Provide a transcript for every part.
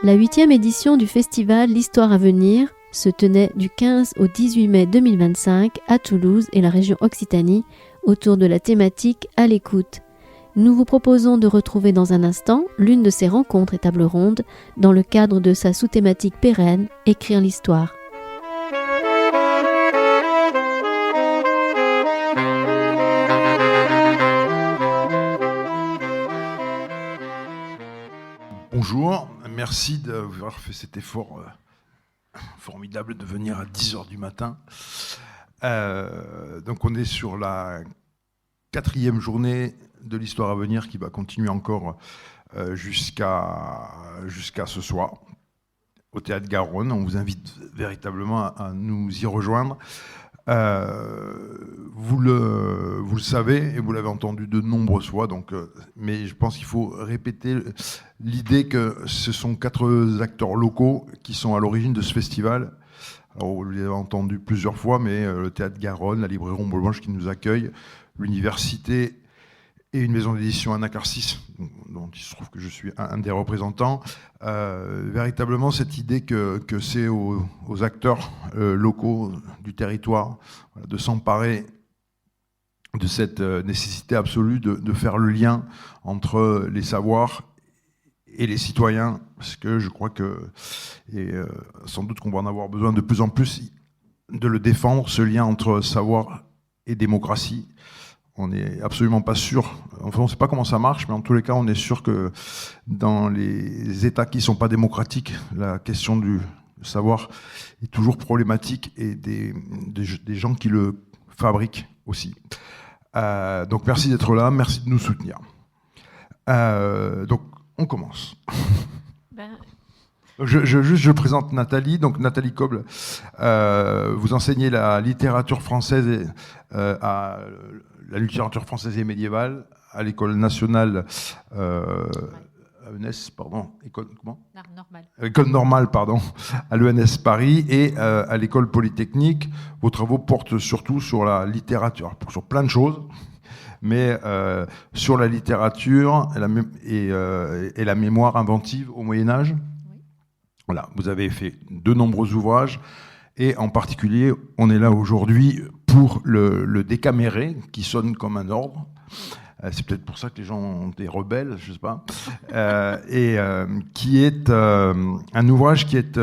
La 8e édition du festival L'Histoire à venir se tenait du 15 au 18 mai 2025 à Toulouse et la région Occitanie autour de la thématique « À l'écoute ». Nous vous proposons de retrouver dans un instant l'une de ces rencontres et tables rondes dans le cadre de sa sous-thématique pérenne « Écrire l'histoire ». Bonjour, merci d'avoir fait cet effort formidable de venir à 10h du matin. Donc on est sur la 4e journée de l'Histoire à venir qui va continuer encore jusqu'à ce soir au Théâtre Garonne. On vous invite véritablement à nous y rejoindre. Vous le savez et vous l'avez entendu de nombreuses fois, mais je pense qu'il faut répéter l'idée que ce sont 4 acteurs locaux qui sont à l'origine de ce festival. Alors, vous l'avez entendu plusieurs fois, mais le Théâtre Garonne, la librairie Ombre Blanche qui nous accueille, l'université et une maison d'édition Anacarsis, dont il se trouve que je suis un des représentants. Véritablement, cette idée que c'est aux acteurs locaux du territoire de s'emparer de cette nécessité absolue de faire le lien entre les savoirs et les citoyens, parce que je crois que, et sans doute qu'on va en avoir besoin de plus en plus, de le défendre, ce lien entre savoir et démocratie. On n'est absolument pas sûr, enfin on ne sait pas comment ça marche, mais en tous les cas on est sûr que dans les États qui ne sont pas démocratiques, la question du savoir est toujours problématique et des gens qui le fabriquent aussi. Donc merci d'être là, merci de nous soutenir. Donc on commence. Je présente Nathalie. Donc Nathalie Coble, vous enseignez la littérature française à la littérature française et médiévale à l'école nationale à l'ENS, pardon, école normale, pardon, à l'ENS Paris et à l'école polytechnique. Vos travaux portent surtout sur la littérature, sur plein de choses, mais sur la littérature et la mémoire inventive au Moyen-Âge. Oui. Voilà, vous avez fait de nombreux ouvrages. Et en particulier, on est là aujourd'hui pour le Décaméré, qui sonne comme un ordre. C'est peut-être pour ça que les gens ont des rebelles, je ne sais pas. Qui est un ouvrage qui est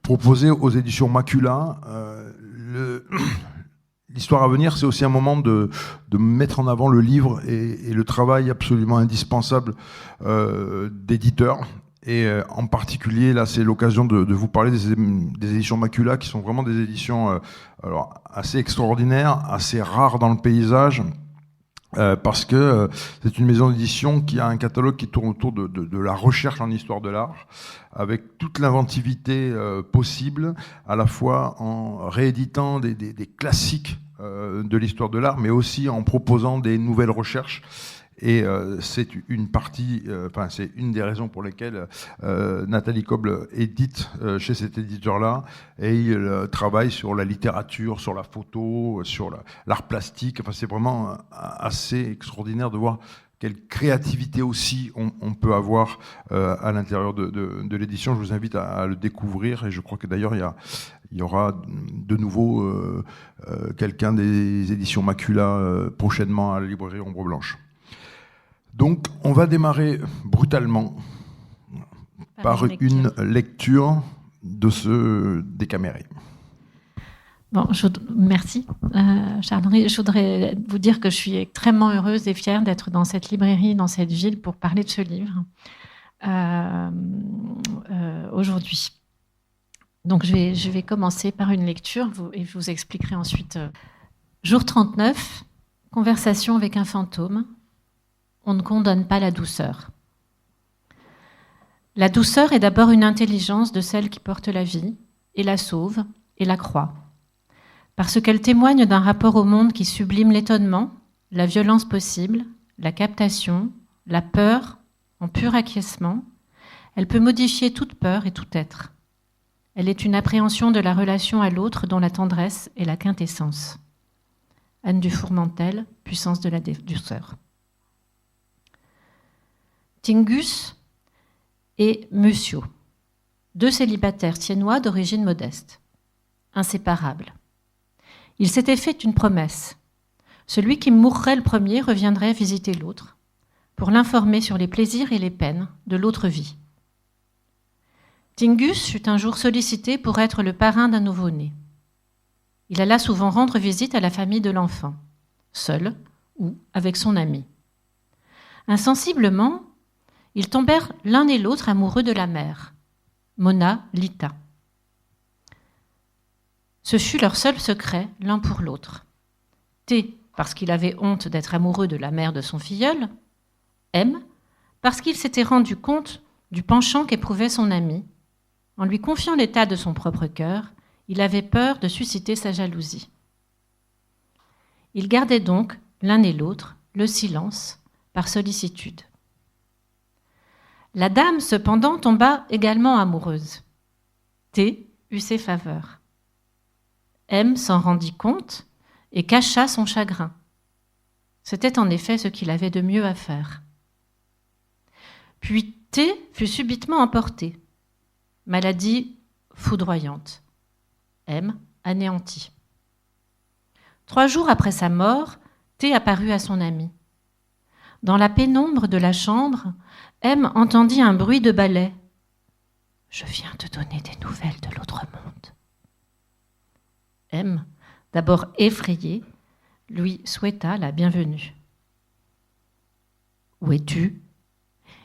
proposé aux éditions Macula. L'Histoire à venir, c'est aussi un moment de mettre en avant le livre et le travail absolument indispensable d'éditeurs. Et en particulier, là, c'est l'occasion de vous parler des éditions Macula, qui sont vraiment des éditions assez extraordinaires, assez rares dans le paysage, parce que c'est une maison d'édition qui a un catalogue qui tourne autour de la recherche en histoire de l'art, avec toute l'inventivité possible, à la fois en rééditant des classiques de l'histoire de l'art, mais aussi en proposant des nouvelles recherches. Et c'est une partie, c'est une des raisons pour lesquelles Nathalie Coble édite chez cet éditeur-là, et il travaille sur la littérature, sur la photo, sur l'art plastique. Enfin, c'est vraiment assez extraordinaire de voir quelle créativité aussi on peut avoir à l'intérieur de l'édition. Je vous invite à le découvrir, et je crois que d'ailleurs il y aura de nouveau quelqu'un des éditions Macula prochainement à la librairie Ombre Blanche. Donc, on va démarrer brutalement par une lecture de ce Décaméré. Bon, merci, Charles-Henri. Je voudrais vous dire que je suis extrêmement heureuse et fière d'être dans cette librairie, dans cette ville, pour parler de ce livre aujourd'hui. Donc, je vais commencer par une lecture et je vous expliquerai ensuite. Jour 39, conversation avec un fantôme. On ne condamne pas la douceur. La douceur est d'abord une intelligence de celle qui porte la vie, et la sauve, et la croit. Parce qu'elle témoigne d'un rapport au monde qui sublime l'étonnement, la violence possible, la captation, la peur en pur acquiescement, elle peut modifier toute peur et tout être. Elle est une appréhension de la relation à l'autre dont la tendresse est la quintessence. Anne Dufourmentel, Puissance de la douceur. Tingus et Monsieur. 2 célibataires tiennois d'origine modeste, inséparables. Ils s'étaient fait une promesse. Celui qui mourrait le premier reviendrait visiter l'autre, pour l'informer sur les plaisirs et les peines de l'autre vie. Tingus fut un jour sollicité pour être le parrain d'un nouveau-né. Il alla souvent rendre visite à la famille de l'enfant, seul ou avec son ami. Insensiblement, ils tombèrent l'un et l'autre amoureux de la mère, Mona Lita. Ce fut leur seul secret, l'un pour l'autre. T, parce qu'il avait honte d'être amoureux de la mère de son filleul. M, parce qu'il s'était rendu compte du penchant qu'éprouvait son ami. En lui confiant l'état de son propre cœur, il avait peur de susciter sa jalousie. Ils gardaient donc, l'un et l'autre, le silence, par sollicitude. La dame, cependant, tomba également amoureuse. T eut ses faveurs. M s'en rendit compte et cacha son chagrin. C'était en effet ce qu'il avait de mieux à faire. Puis T fut subitement emporté. Maladie foudroyante. M anéanti. 3 jours après sa mort, T apparut à son ami. Dans la pénombre de la chambre, M entendit un bruit de balai. « Je viens te donner des nouvelles de l'autre monde. » M, d'abord effrayé, lui souhaita la bienvenue. « Où es-tu ?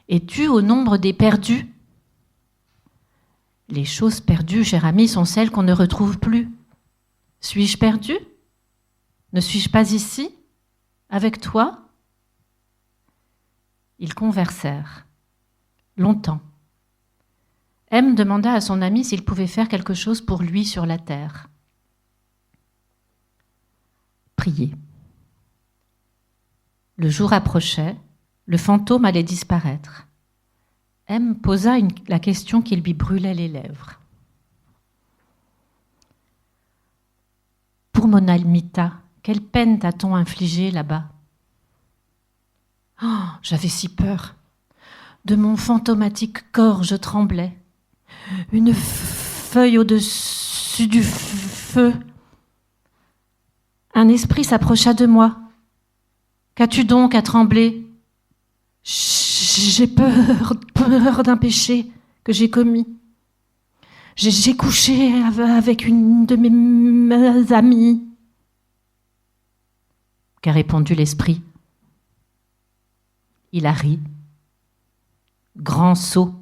Es-tu au nombre des perdus ? » « Les choses perdues, cher ami, sont celles qu'on ne retrouve plus. Suis-je perdu ? Ne suis-je pas ici, avec toi ? » Ils conversèrent, longtemps. M demanda à son ami s'il pouvait faire quelque chose pour lui sur la terre. Prier. Le jour approchait, le fantôme allait disparaître. M posa la question qui lui brûlait les lèvres. Pour Mona Lita, quelle peine t'a-t-on infligée là-bas ? Oh, j'avais si peur. De mon fantomatique corps, je tremblais. Une feuille au-dessus du feu. Un esprit s'approcha de moi. Qu'as-tu donc à trembler ? J'ai peur d'un péché que j'ai commis. J'ai couché avec une de mes amies. Qu'a répondu l'esprit ? Il a ri. Grand sot.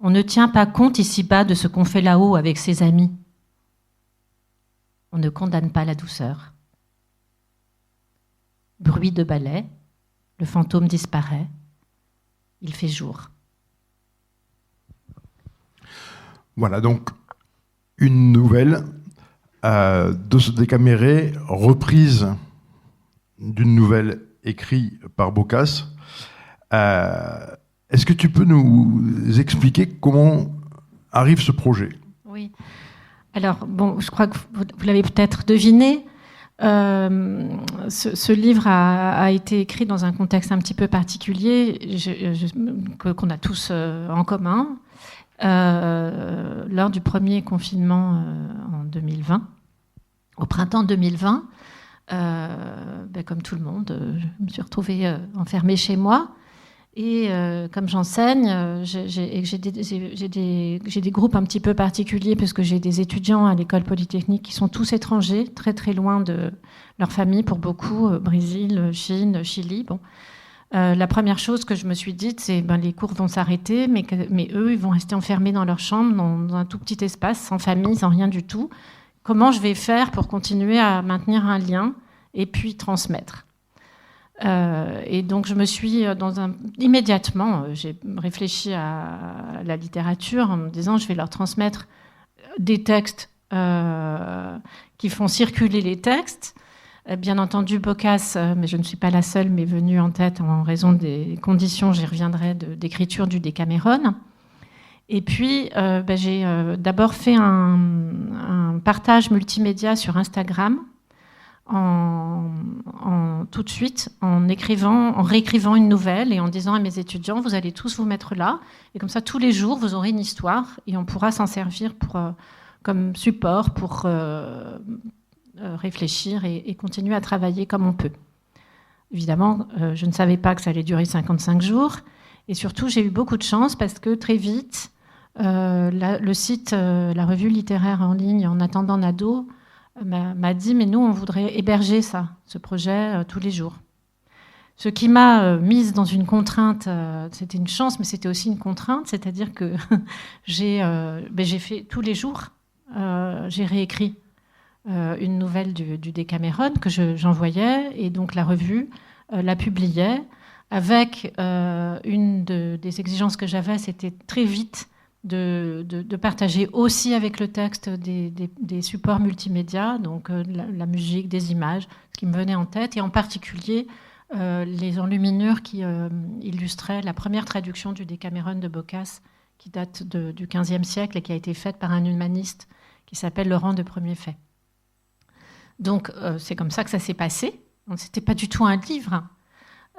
On ne tient pas compte ici-bas de ce qu'on fait là-haut avec ses amis. On ne condamne pas la douceur. Bruit de balai. Le fantôme disparaît. Il fait jour. Voilà donc une nouvelle de ce Décaméré, reprise d'une nouvelle écrite par Boccace. Est-ce que tu peux nous expliquer comment arrive ce projet ? Oui. Alors, bon, je crois que vous l'avez peut-être deviné. Ce livre a été écrit dans un contexte un petit peu particulier qu'on a tous en commun lors du premier confinement en 2020, au printemps 2020. Comme tout le monde, je me suis retrouvée enfermée chez moi. Et comme j'enseigne, j'ai des groupes un petit peu particuliers parce que j'ai des étudiants à l'école polytechnique qui sont tous étrangers, très très loin de leur famille pour beaucoup, Brésil, Chine, Chili. Bon. La première chose que je me suis dite, c'est les cours vont s'arrêter, mais eux, ils vont rester enfermés dans leur chambre, dans un tout petit espace, sans famille, sans rien du tout. Comment je vais faire pour continuer à maintenir un lien et puis transmettre ? Et donc je me suis immédiatement j'ai réfléchi à la littérature en me disant je vais leur transmettre des textes qui font circuler les textes. Bien entendu Boccace, mais je ne suis pas la seule, m'est venue en tête en raison des conditions, j'y reviendrai, d'écriture du Décameron. Et puis j'ai d'abord fait un partage multimédia sur Instagram tout de suite en réécrivant une nouvelle et en disant à mes étudiants, vous allez tous vous mettre là, et comme ça tous les jours vous aurez une histoire et on pourra s'en servir comme support pour réfléchir et continuer à travailler comme on peut. Évidemment, je ne savais pas que ça allait durer 55 jours, et surtout j'ai eu beaucoup de chance parce que très vite, le site, la revue littéraire en ligne En attendant Nado, m'a dit, mais nous, on voudrait héberger ce projet tous les jours. Ce qui m'a mise dans une contrainte, c'était une chance, mais c'était aussi une contrainte, c'est-à-dire que j'ai fait tous les jours, j'ai réécrit une nouvelle du Décameron que j'envoyais, et donc la revue la publiait, avec une des exigences que j'avais, c'était très vite de partager aussi avec le texte des supports multimédia, donc la musique, des images, ce qui me venait en tête, et en particulier les enluminures qui illustraient la première traduction du Décameron de Boccace, qui date du XVe siècle et qui a été faite par un humaniste qui s'appelle Laurent de Premier Fait. Donc c'est comme ça que ça s'est passé. C'était pas du tout un livre.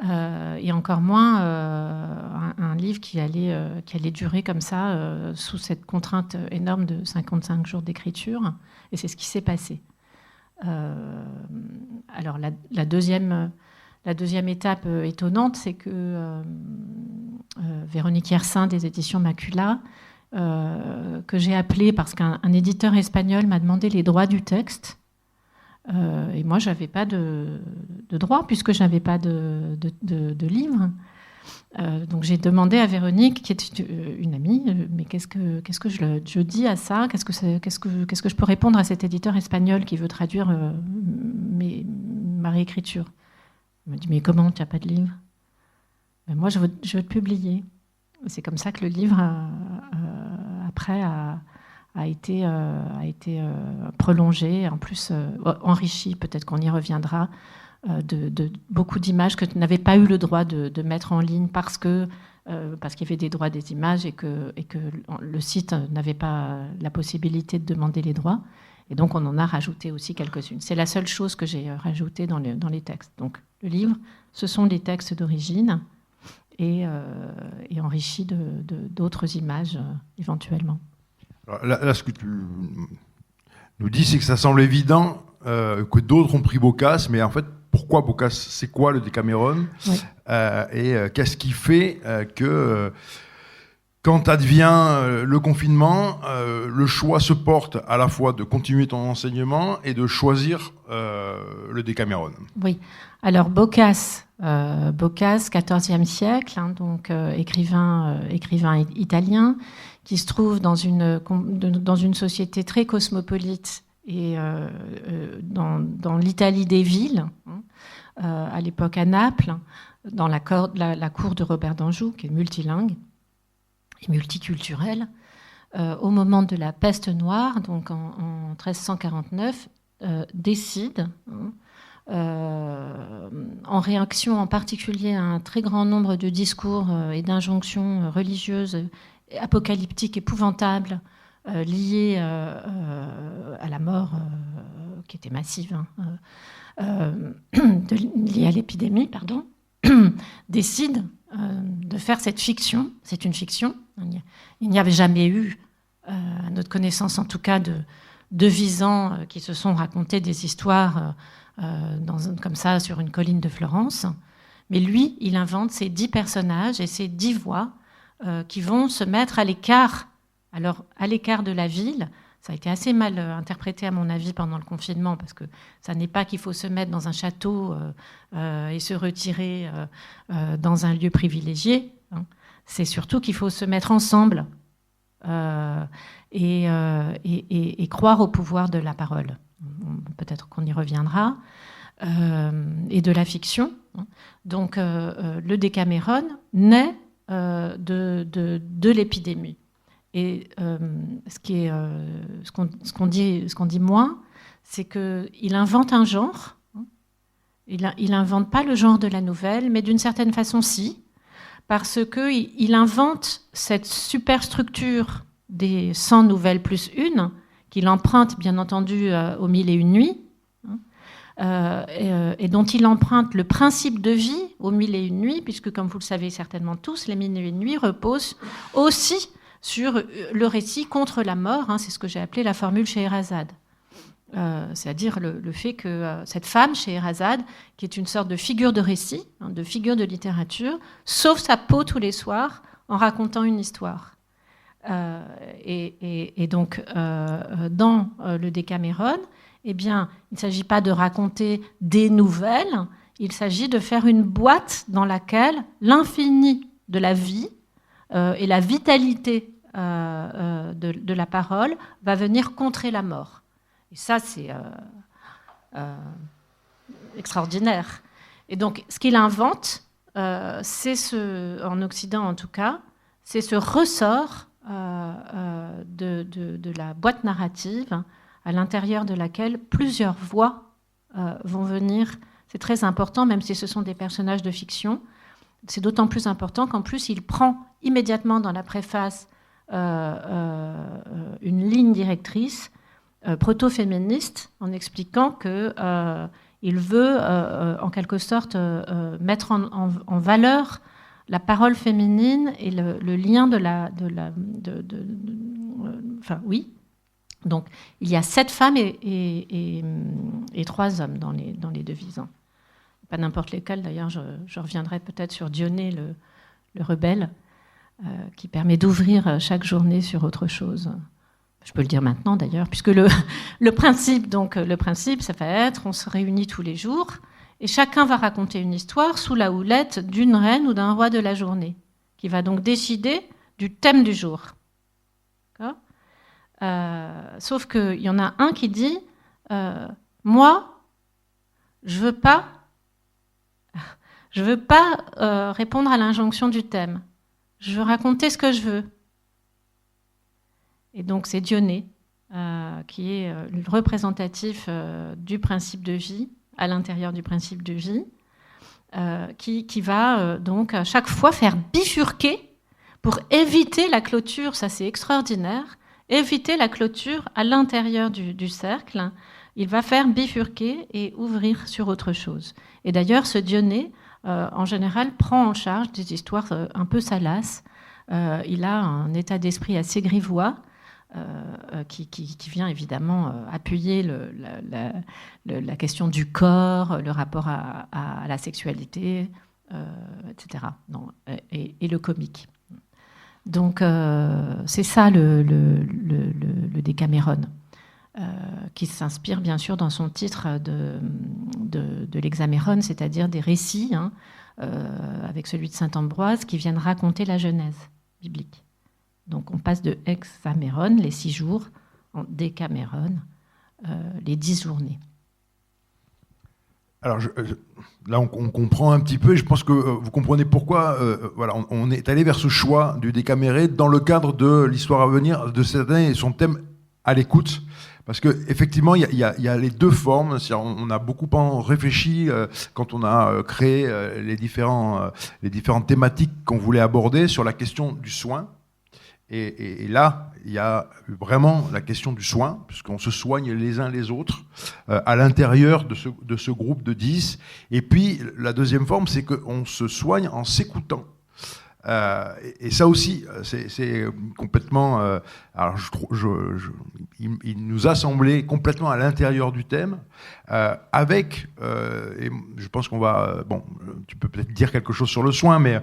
Et encore moins un livre qui allait durer comme ça, sous cette contrainte énorme de 55 jours d'écriture. Et c'est ce qui s'est passé. Alors la deuxième étape étonnante, c'est que Véronique Yersin des éditions Macula, que j'ai appelée parce qu'un éditeur espagnol m'a demandé les droits du texte. Et moi, je n'avais pas de droit puisque je n'avais pas de livre. Donc j'ai demandé à Véronique, qui est une amie, mais qu'est-ce que je dis à ça, qu'est-ce que je peux répondre à cet éditeur espagnol qui veut traduire ma réécriture. Elle m'a dit, mais comment, tu n'as pas de livre? Ben moi, je veux te publier. C'est comme ça que le livre, après, a été prolongé, en plus enrichi, peut-être qu'on y reviendra, de beaucoup d'images que tu n'avais pas eu le droit de mettre en ligne parce qu'il y avait des droits des images et que le site n'avait pas la possibilité de demander les droits. Et donc, on en a rajouté aussi quelques-unes. C'est la seule chose que j'ai rajoutée dans les textes. Donc, le livre, ce sont les textes d'origine et enrichis d'autres images éventuellement. Alors là, ce que tu nous dis, c'est que ça semble évident que d'autres ont pris Boccace, mais en fait, pourquoi Boccace? C'est quoi le Décameron? Oui. Et qu'est-ce qui fait que quand advient le confinement, le choix se porte à la fois de continuer ton enseignement et de choisir le Décameron? Oui. Alors Boccace, XIVe siècle, hein, donc écrivain italien, qui se trouve dans une société très cosmopolite et dans l'Italie des villes, à l'époque à Naples, dans la cour de Robert d'Anjou, qui est multilingue et multiculturelle, au moment de la peste noire, donc en 1349, décide, en réaction en particulier à un très grand nombre de discours et d'injonctions religieuses apocalyptiques, épouvantables, liées à la mort qui était massive, liée à l'épidémie, pardon, décide de faire cette fiction. C'est une fiction. Il n'y avait jamais eu, à notre connaissance en tout cas, de visants qui se sont racontés des histoires comme ça sur une colline de Florence. Mais lui, il invente ces 10 personnages et ces 10 voix qui vont se mettre à l'écart. Alors, à l'écart de la ville, ça a été assez mal interprété à mon avis pendant le confinement, parce que ça n'est pas qu'il faut se mettre dans un château et se retirer dans un lieu privilégié. Hein. C'est surtout qu'il faut se mettre ensemble et croire au pouvoir de la parole. Peut-être qu'on y reviendra. Et de la fiction. Donc, le Décameron naît de l'épidémie. Et ce qu'on dit moins, c'est qu'il invente un genre. Il n'invente pas le genre de la nouvelle, mais d'une certaine façon, si, parce qu'il invente cette superstructure des 100 nouvelles plus une, qu'il emprunte, bien entendu, aux 1001 nuits, et dont il emprunte le principe de vie aux 1001 nuits, puisque, comme vous le savez certainement tous, les 1001 nuits reposent aussi sur le récit contre la mort. C'est ce que j'ai appelé la formule Scheherazade. C'est-à-dire le fait que cette femme, Scheherazade, qui est une sorte de figure de récit, de figure de littérature, sauve sa peau tous les soirs en racontant une histoire. Et donc, dans le Décameron, eh bien, il ne s'agit pas de raconter des nouvelles, il s'agit de faire une boîte dans laquelle l'infini de la vie et la vitalité de la parole va venir contrer la mort. Et ça, c'est extraordinaire. Et donc, ce qu'il invente, c'est en Occident en tout cas, c'est ce ressort de la boîte narrative à l'intérieur de laquelle plusieurs voix vont venir. C'est très important, même si ce sont des personnages de fiction. C'est d'autant plus important qu'en plus, il prend immédiatement dans la préface une ligne directrice proto-féministe en expliquant qu'il veut en quelque sorte mettre en valeur la parole féminine et le lien enfin oui. Donc il y a 7 femmes et 3 hommes dans les devises. Pas n'importe lesquels d'ailleurs. Je reviendrai peut-être sur Dionée le rebelle qui permet d'ouvrir chaque journée sur autre chose. Je peux le dire maintenant d'ailleurs, puisque le principe, ça va être, on se réunit tous les jours, et chacun va raconter une histoire sous la houlette d'une reine ou d'un roi de la journée, qui va donc décider du thème du jour. Sauf qu'il y en a un qui dit moi, je veux pas répondre à l'injonction du thème. Je veux raconter ce que je veux. Et donc c'est Dionée qui est le représentatif du principe de vie, à l'intérieur du principe de vie, qui va donc à chaque fois faire bifurquer pour éviter la clôture, ça c'est extraordinaire, éviter la clôture à l'intérieur du cercle. Il va faire bifurquer et ouvrir sur autre chose. Et d'ailleurs, ce Dionée, en général, prend en charge des histoires un peu salaces. Il a un état d'esprit assez grivois, qui vient évidemment appuyer la question du corps, le rapport à la sexualité, etc. Et le comique. Donc c'est ça le Décameron, qui s'inspire bien sûr dans son titre de l'Hexaméron, c'est-à-dire des récits, avec celui de saint Ambroise, qui viennent raconter la Genèse biblique. Donc on passe de Hexaméron, les 6 jours, en Décaméron, les 10 journées. Alors là, on comprend un petit peu, et je pense que vous comprenez pourquoi voilà, on est allé vers ce choix du Décaméré dans le cadre de l'histoire à venir de cette année et son thème à l'écoute. Parce qu'effectivement, il y a les 2 formes. On a beaucoup réfléchi quand on a créé les différentes thématiques qu'on voulait aborder sur la question du soin. Et là, il y a vraiment la question du soin, puisqu'on se soigne les uns les autres à l'intérieur de ce groupe de 10. Et puis, la deuxième forme, c'est qu'on se soigne en s'écoutant. Et ça aussi, c'est complètement... alors, il nous a semblé complètement à l'intérieur du thème, avec... et je pense qu'on va... Bon, tu peux peut-être dire quelque chose sur le soin, mais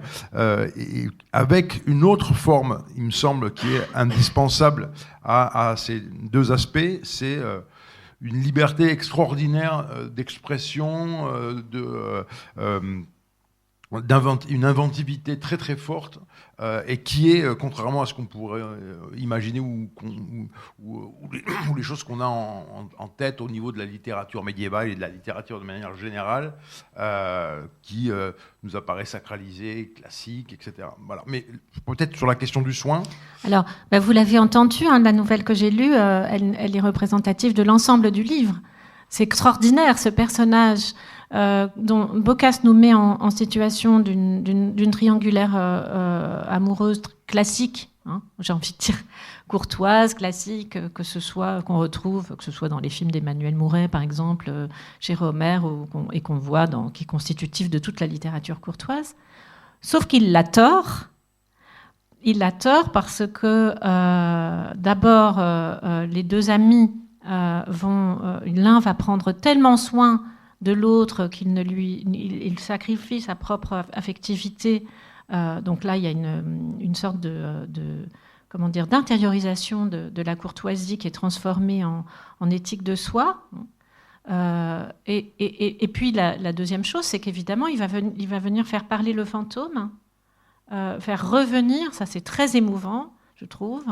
avec une autre forme, il me semble, qui est indispensable à ces 2 aspects, c'est... une liberté extraordinaire d'expression, une inventivité très très forte, et qui est, contrairement à ce qu'on pourrait imaginer ou les choses qu'on a en tête au niveau de la littérature médiévale et de la littérature de manière générale, qui nous apparaît sacralisée, classique, etc. Voilà. Mais peut-être sur la question du soin. Alors, vous l'avez entendu, la nouvelle que j'ai lue, elle est représentative de l'ensemble du livre. C'est extraordinaire, ce personnage dont Boccace nous met en situation d'une triangulaire amoureuse classique, hein, j'ai envie de dire courtoise, classique, que ce soit qu'on retrouve, que ce soit dans les films d'Emmanuel Mouret, par exemple, chez Rohmer, et qu'on voit qui est constitutif de toute la littérature courtoise. Sauf qu'il l'a tort. Il a tort parce que d'abord, les deux amis l'un va prendre tellement soin de l'autre il sacrifie sa propre affectivité. Donc là, il y a une sorte comment dire, d'intériorisation de la courtoisie qui est transformée en éthique de soi. Et puis la deuxième chose, c'est qu'évidemment, il va venir faire parler le fantôme. Faire revenir, ça c'est très émouvant, je trouve,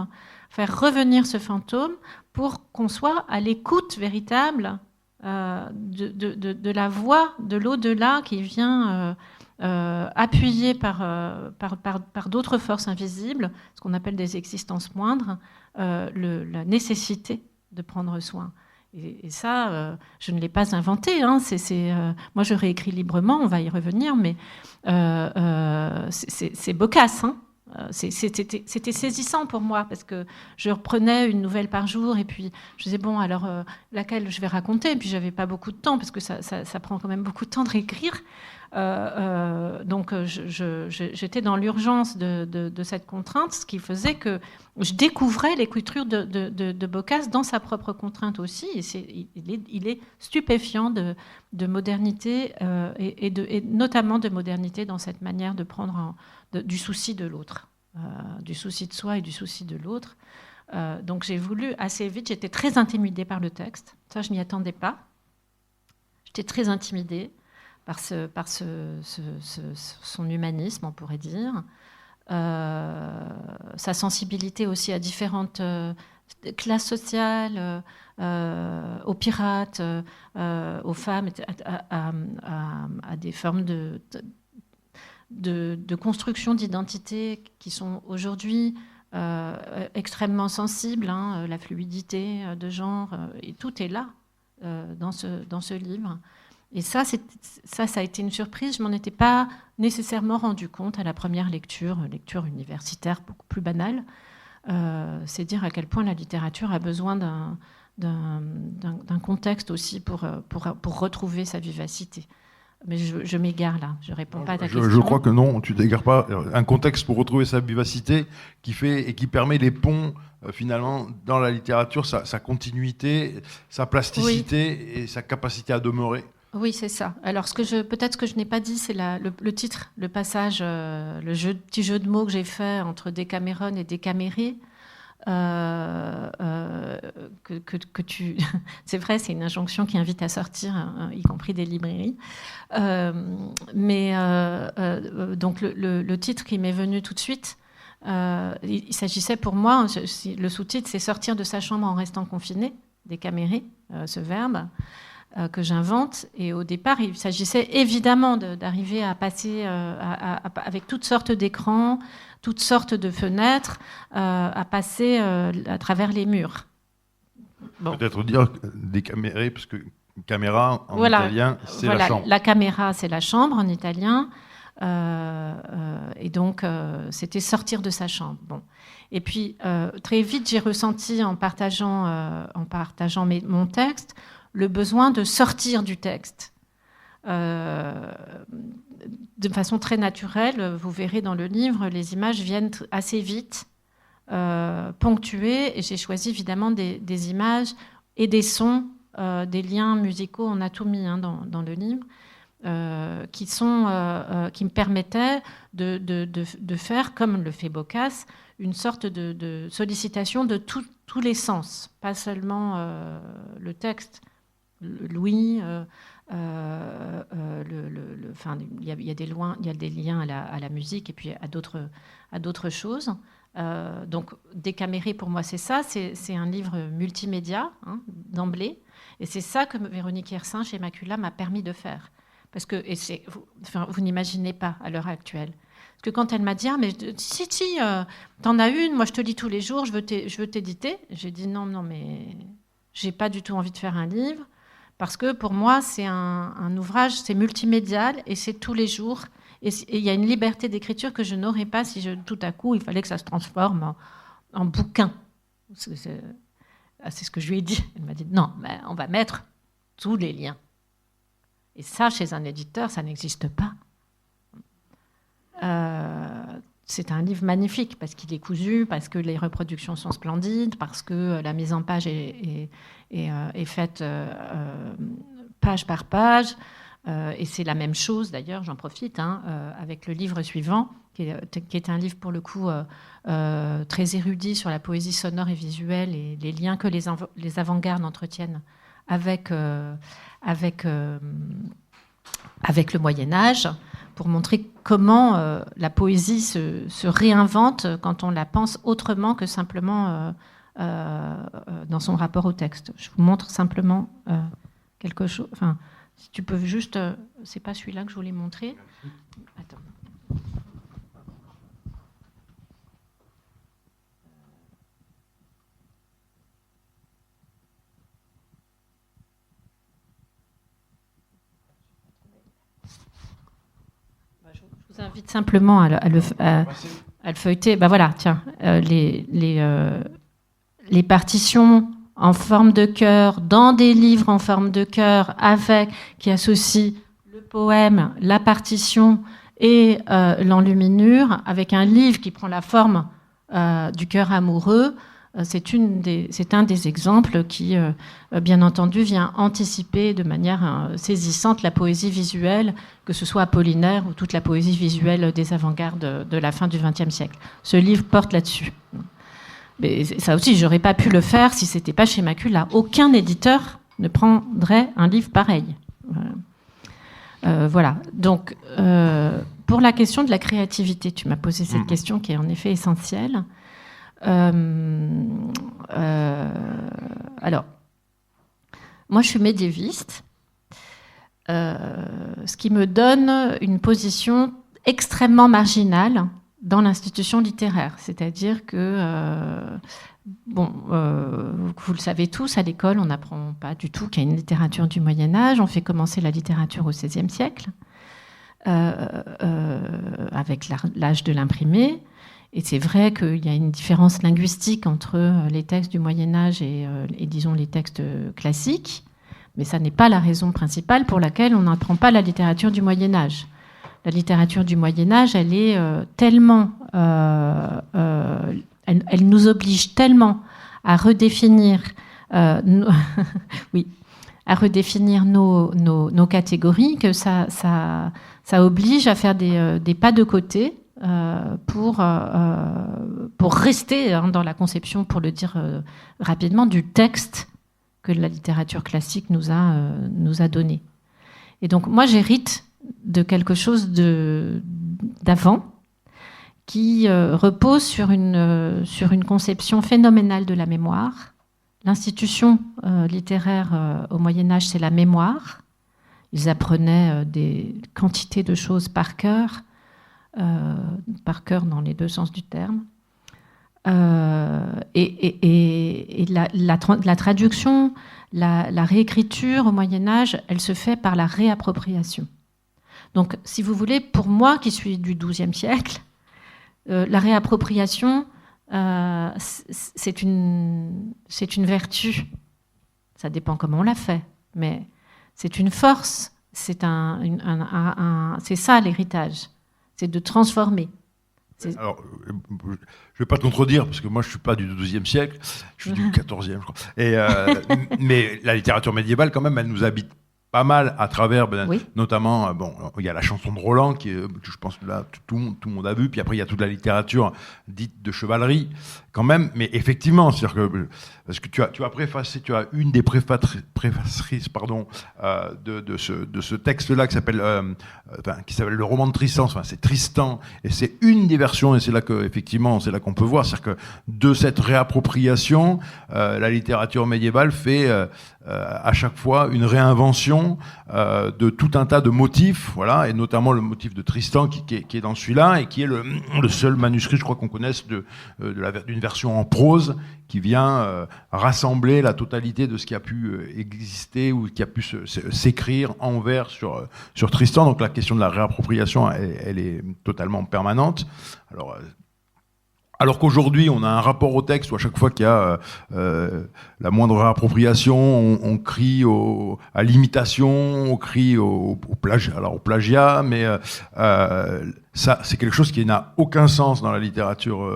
faire revenir ce fantôme pour qu'on soit à l'écoute véritable de la voix de l'au-delà qui vient appuyée par d'autres forces invisibles, ce qu'on appelle des existences moindres, la nécessité de prendre soin. Et ça, je ne l'ai pas inventé. Hein. Moi, je réécris librement, on va y revenir, mais c'est Boccace. Hein. C'était saisissant pour moi, parce que je reprenais une nouvelle par jour, et puis je disais, bon, alors, laquelle je vais raconter ? Et puis, j'avais pas beaucoup de temps, parce que ça prend quand même beaucoup de temps de réécrire. Donc, j'étais dans l'urgence de cette contrainte, ce qui faisait que je découvrais l'écriture de Boccace dans sa propre contrainte aussi. Et il est stupéfiant de modernité, et notamment de modernité dans cette manière de prendre du souci de l'autre, du souci de soi et du souci de l'autre. Donc, j'ai voulu assez vite, j'étais très intimidée par le texte. Ça, je n'y attendais pas. J'étais très intimidée par son humanisme, on pourrait dire, sa sensibilité aussi à différentes classes sociales, aux pirates, aux femmes, à des formes de construction d'identité qui sont aujourd'hui extrêmement sensibles, hein, la fluidité de genre, et tout est là dans ce livre. Et ça a été une surprise. Je ne m'en étais pas nécessairement rendu compte à la première lecture universitaire beaucoup plus banale. C'est dire à quel point la littérature a besoin d'un contexte aussi pour retrouver sa vivacité. Mais je m'égare là, je ne réponds pas à ta question. Je crois que non, tu ne t'égares pas. Un contexte pour retrouver sa vivacité qui permet les ponts, finalement, dans la littérature, sa continuité, sa plasticité, oui, et sa capacité à demeurer. Oui, c'est ça. Alors, peut-être ce que je n'ai pas dit, c'est le titre, le passage, petit jeu de mots que j'ai fait entre Décameron et Décaméré. C'est vrai, c'est une injonction qui invite à sortir, y compris des librairies. Donc, le titre qui m'est venu tout de suite, il s'agissait pour moi, le sous-titre, c'est « Sortir de sa chambre en restant confiné », Décaméré, ce verbe que j'invente. Et au départ, il s'agissait évidemment d'arriver à passer avec toutes sortes d'écrans, toutes sortes de fenêtres, à passer à travers les murs. Bon. Peut-être dire décaméré, parce que caméra en italien, c'est la chambre. La caméra, c'est la chambre en italien. Et donc, c'était sortir de sa chambre. Bon. Et puis, très vite, j'ai ressenti en partageant mon texte, le besoin de sortir du texte. De façon très naturelle, vous verrez dans le livre, les images viennent assez vite, ponctuées, et j'ai choisi évidemment des images et des sons, des liens musicaux, on a tout mis dans le livre, qui me permettaient de faire, comme le fait Boccace, une sorte de sollicitation de tous les sens, pas seulement le texte. L'ouïe, il y a des liens à la musique et puis à d'autres choses. Donc, Décaméré, pour moi, c'est ça. C'est un livre multimédia, d'emblée. Et c'est ça que Véronique Yersin, chez Macula, m'a permis de faire. Parce que, vous n'imaginez pas à l'heure actuelle. Parce que quand elle m'a dit, mais si, t'en as une, moi je te lis tous les jours, je veux t'éditer. J'ai dit non, mais j'ai pas du tout envie de faire un livre. Parce que pour moi, c'est un ouvrage, c'est multimédial et c'est tous les jours. Et il y a une liberté d'écriture que je n'aurais pas si tout à coup, il fallait que ça se transforme en bouquin. C'est ce que je lui ai dit. Elle m'a dit, non, mais on va mettre tous les liens. Et ça, chez un éditeur, ça n'existe pas. C'est un livre magnifique parce qu'il est cousu, parce que les reproductions sont splendides, parce que la mise en page est faite page par page. Et c'est la même chose, d'ailleurs, j'en profite, avec le livre suivant, qui est un livre, pour le coup, très érudit sur la poésie sonore et visuelle et les liens que les avant-gardes entretiennent avec le Moyen-Âge, pour montrer comment la poésie se réinvente quand on la pense autrement que simplement dans son rapport au texte. Je vous montre simplement quelque chose... Enfin, si tu peux juste... c'est pas celui-là que je voulais montrer. Attends. Je vous invite simplement à le feuilleter. Ben voilà, tiens, les partitions en forme de cœur, dans des livres en forme de cœur, qui associent le poème, la partition et l'enluminure, avec un livre qui prend la forme du cœur amoureux. C'est un des exemples qui, bien entendu, vient anticiper de manière saisissante la poésie visuelle, que ce soit Apollinaire ou toute la poésie visuelle des avant-gardes de la fin du XXe siècle. Ce livre porte là-dessus. Mais ça aussi, j'aurais pas pu le faire si c'était pas chez Macula. Aucun éditeur ne prendrait un livre pareil. Voilà. Donc, pour la question de la créativité, tu m'as posé cette question qui est en effet essentielle. Alors, moi, je suis médiéviste, ce qui me donne une position extrêmement marginale dans l'institution littéraire. C'est-à-dire que, vous le savez tous, à l'école, on n'apprend pas du tout qu'il y a une littérature du Moyen-Âge. On fait commencer la littérature au XVIe siècle, avec l'âge de l'imprimé. Et c'est vrai qu'il y a une différence linguistique entre les textes du Moyen-Âge et disons, les textes classiques. Mais ça n'est pas la raison principale pour laquelle on n'apprend pas la littérature du Moyen-Âge. La littérature du Moyen-Âge, elle est tellement... elle nous oblige tellement à redéfinir... oui, à redéfinir nos catégories que ça oblige à faire des pas de côté pour rester dans la conception, pour le dire rapidement, du texte que la littérature classique nous a donné. Et donc, moi, j'hérite de quelque chose d'avant qui repose sur une conception phénoménale de la mémoire. L'institution littéraire au Moyen-Âge, c'est la mémoire. Ils apprenaient des quantités de choses par cœur dans les deux sens du terme. Et la traduction, la réécriture au Moyen-Âge, elle se fait par la réappropriation. Donc, si vous voulez, pour moi, qui suis du XIIe siècle, la réappropriation, c'est une vertu. Ça dépend comment on l'a fait, mais c'est une force. C'est ça l'héritage, c'est de transformer. Alors, je ne vais pas te contredire, parce que moi, je ne suis pas du XIIe siècle, je suis du XIVe, je crois. Mais la littérature médiévale, quand même, elle nous habite pas mal à travers, notamment, il y a la chanson de Roland, que je pense que là, tout le monde a vu, puis après, il y a toute la littérature dite de chevalerie, quand même, mais effectivement, c'est-à-dire que, parce que tu as une des préfatrices, de ce texte-là qui s'appelle le roman de Tristan, c'est Tristan, et c'est une des versions, et c'est là qu'on peut voir, c'est-à-dire que de cette réappropriation, la littérature médiévale fait à chaque fois une réinvention de tout un tas de motifs, voilà, et notamment le motif de Tristan qui est dans celui-là et qui est le seul manuscrit, je crois qu'on connaisse, d'une version en prose qui vient rassembler la totalité de ce qui a pu exister ou qui a pu s'écrire en vers sur Tristan. Donc la question de la réappropriation, elle est totalement permanente. Alors qu'aujourd'hui, on a un rapport au texte où à chaque fois qu'il y a la moindre réappropriation, on crie à l'imitation, on crie au plagiat, mais ça, c'est quelque chose qui n'a aucun sens dans la littérature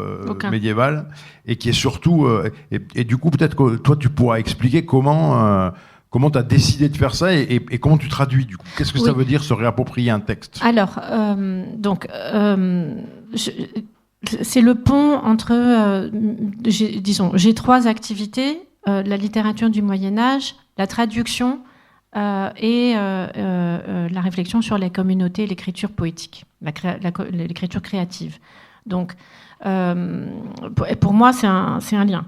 médiévale et qui est surtout... et du coup, peut-être que toi, tu pourras expliquer comment tu as décidé de faire ça et comment tu traduis, du coup. Qu'est-ce que ça veut dire, se réapproprier un texte ? Alors, c'est le pont entre, j'ai trois activités, la littérature du Moyen-Âge, la traduction et la réflexion sur la communauté et l'écriture poétique, l'écriture créative. Donc, pour moi, c'est un lien.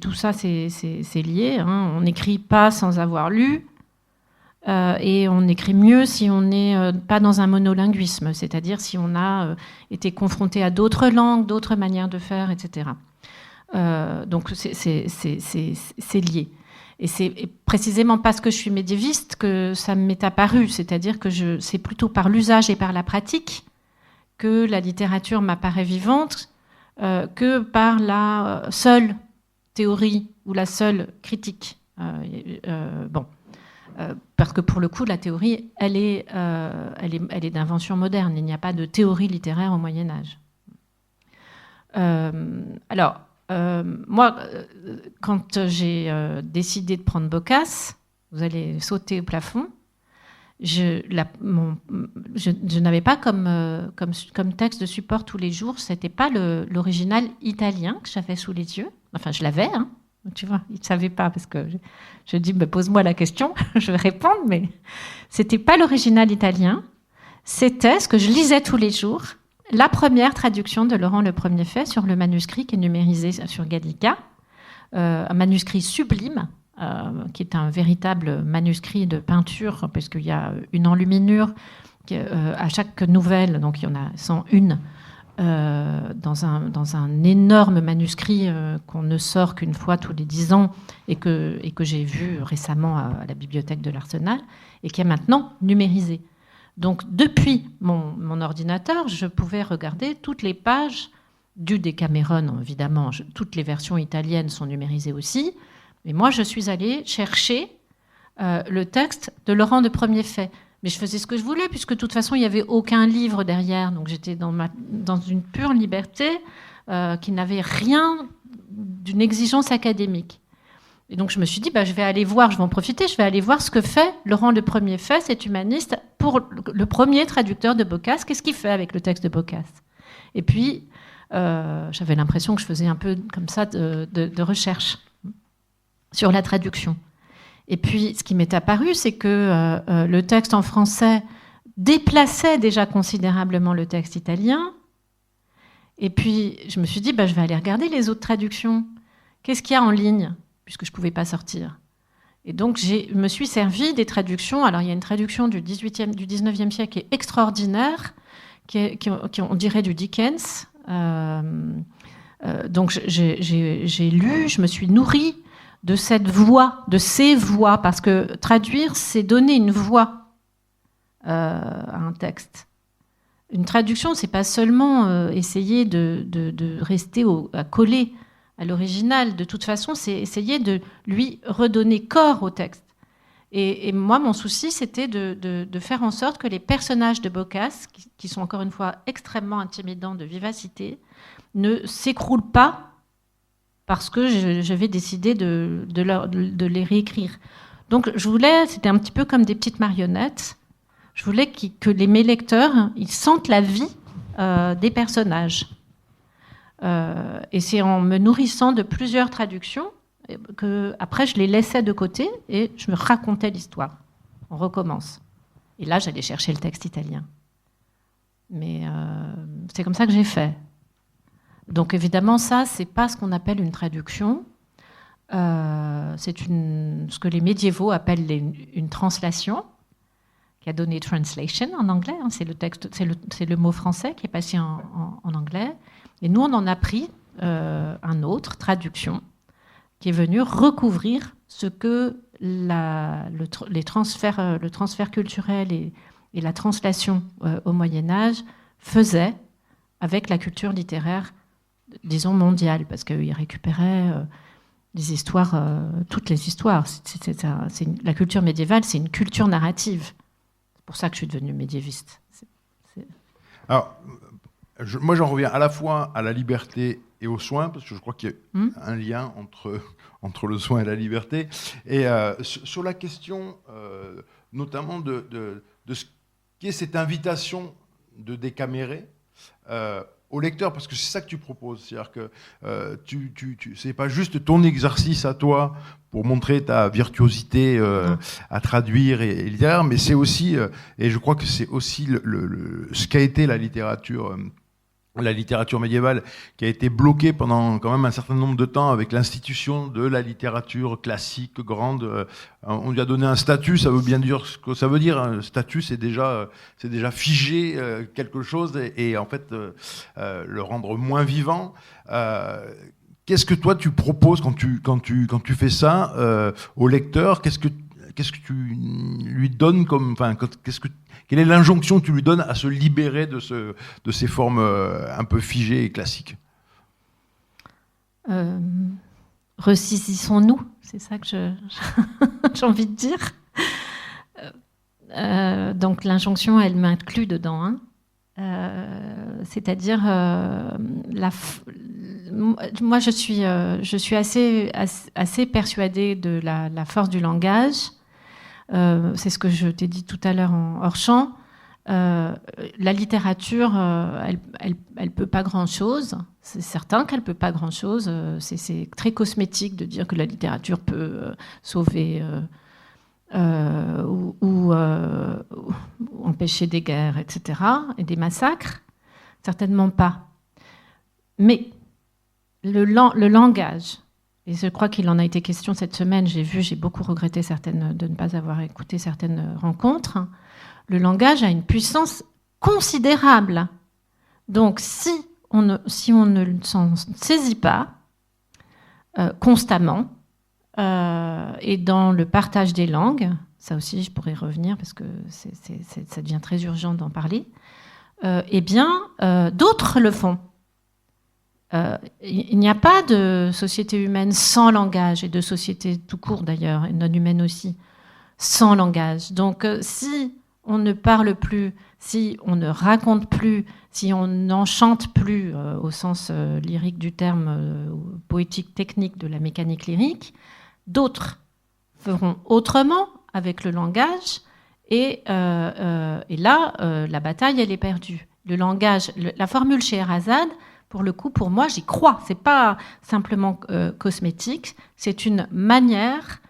Tout ça, c'est lié. Hein. On n'écrit pas sans avoir lu. Et on écrit mieux si on n'est pas dans un monolinguisme, c'est-à-dire si on a été confronté à d'autres langues, d'autres manières de faire, etc. Donc c'est lié. Et c'est précisément parce que je suis médiéviste que ça m'est apparu, c'est-à-dire que c'est plutôt par l'usage et par la pratique que la littérature m'apparaît vivante, que par la seule théorie ou la seule critique. Parce que pour le coup, la théorie, elle est d'invention moderne. Il n'y a pas de théorie littéraire au Moyen-Âge. Moi, quand j'ai décidé de prendre Boccace, vous allez sauter au plafond, je n'avais pas comme texte de support tous les jours, c'était pas l'original italien que j'avais sous les yeux. Enfin, je l'avais, hein. Tu vois, il ne savait pas, parce que je dis, pose-moi la question, je vais répondre, mais c'était pas l'original italien, c'était ce que je lisais tous les jours, la première traduction de Laurent Le Premier Fait sur le manuscrit qui est numérisé sur Gallica, un manuscrit sublime, qui est un véritable manuscrit de peinture, parce qu'il y a une enluminure à chaque nouvelle, donc il y en a 101, dans un énorme manuscrit qu'on ne sort qu'une fois tous les 10 ans et que j'ai vu récemment à la bibliothèque de l'Arsenal et qui est maintenant numérisé. Donc depuis mon ordinateur, je pouvais regarder toutes les pages du Decameron, évidemment. Toutes les versions italiennes sont numérisées aussi. Mais moi, je suis allée chercher le texte de Laurent de Premier Fait. Mais je faisais ce que je voulais, puisque de toute façon, il n'y avait aucun livre derrière. Donc j'étais dans une pure liberté qui n'avait rien d'une exigence académique. Et donc je me suis dit, je vais aller voir, je vais en profiter, je vais aller voir ce que fait Laurent Le Premier Fait, cet humaniste, pour le premier traducteur de Boccace. Qu'est-ce qu'il fait avec le texte de Boccace ? Et puis, j'avais l'impression que je faisais un peu comme ça de recherche sur la traduction. Et puis, ce qui m'est apparu, c'est que le texte en français déplaçait déjà considérablement le texte italien. Et puis, je me suis dit, je vais aller regarder les autres traductions. Qu'est-ce qu'il y a en ligne, puisque je ne pouvais pas sortir. Et donc, je me suis servi des traductions. Alors, il y a une traduction du 19e siècle qui est extraordinaire, qui on dirait du Dickens. Donc, j'ai lu, je me suis nourrie de cette voix, de ces voix, parce que traduire, c'est donner une voix à un texte. Une traduction, c'est pas seulement essayer de rester à coller à l'original. De toute façon, c'est essayer de lui redonner corps au texte. Et moi, mon souci, c'était de faire en sorte que les personnages de Boccace, qui sont encore une fois extrêmement intimidants de vivacité, ne s'écroulent pas parce que je vais décider de les réécrire. Donc, c'était un petit peu comme des petites marionnettes. Je voulais que mes lecteurs, ils sentent la vie des personnages. Et c'est en me nourrissant de plusieurs traductions que, après, je les laissais de côté et je me racontais l'histoire. On recommence. Et là, j'allais chercher le texte italien. Mais c'est comme ça que j'ai fait. Donc évidemment, ça, c'est pas ce qu'on appelle une traduction. C'est ce que les médiévaux appellent une translation, qui a donné translation en anglais. Hein, c'est le mot français qui est passé en anglais. Et nous, on en a pris un autre, traduction, qui est venu recouvrir ce que le transfert culturel et la translation au Moyen-Âge faisaient avec la culture littéraire, disons, mondiale, parce qu'ils récupéraient les histoires, toutes les histoires. La culture médiévale, c'est une culture narrative. C'est pour ça que je suis devenue médiéviste. Alors, moi, j'en reviens à la fois à la liberté et aux soins, parce que je crois qu'il y a un lien entre le soin et la liberté. Et sur la question, notamment de ce qu'est cette invitation de décamérer au lecteur, parce que c'est ça que tu proposes. C'est-à-dire que c'est pas juste ton exercice à toi pour montrer ta virtuosité à traduire et littéraire, mais c'est aussi, et je crois que c'est aussi ce qu'a été la littérature médiévale, qui a été bloquée pendant quand même un certain nombre de temps avec l'institution de la littérature classique, grande. On lui a donné un statut, ça veut bien dire ce que ça veut dire. Un statut, c'est déjà figé quelque chose et en fait le rendre moins vivant. Qu'est-ce que toi tu proposes quand tu fais ça au lecteur? Qu'est-ce que tu lui donnes comme, quelle est l'injonction que tu lui donnes à se libérer de ces formes un peu figées et classiques? Ressaisissons-nous, c'est ça que j'ai envie de dire. Donc l'injonction, elle m'inclut dedans. Hein. C'est-à-dire, moi je suis assez persuadée de la force du langage. C'est ce que je t'ai dit tout à l'heure en hors champ. La littérature, elle peut pas grand-chose. C'est certain qu'elle peut pas grand-chose. C'est très cosmétique de dire que la littérature peut sauver ou empêcher des guerres, etc., et des massacres. Certainement pas. Mais le langage, et je crois qu'il en a été question cette semaine, j'ai beaucoup regretté de ne pas avoir écouté certaines rencontres. Le langage a une puissance considérable. Donc, si on ne s'en saisit pas constamment, et dans le partage des langues, ça aussi je pourrais y revenir parce que ça devient très urgent d'en parler, eh bien, d'autres le font. Il n'y a pas de société humaine sans langage, et de société tout court d'ailleurs, et non humaine aussi, sans langage. Donc si on ne parle plus, si on ne raconte plus, si on n'enchante plus, au sens lyrique du terme, poétique technique de la mécanique lyrique, d'autres feront autrement avec le langage, et là, la bataille, elle est perdue. Le langage, la formule Scheherazade, pour le coup, pour moi, j'y crois. C'est pas simplement cosmétique, c'est une manière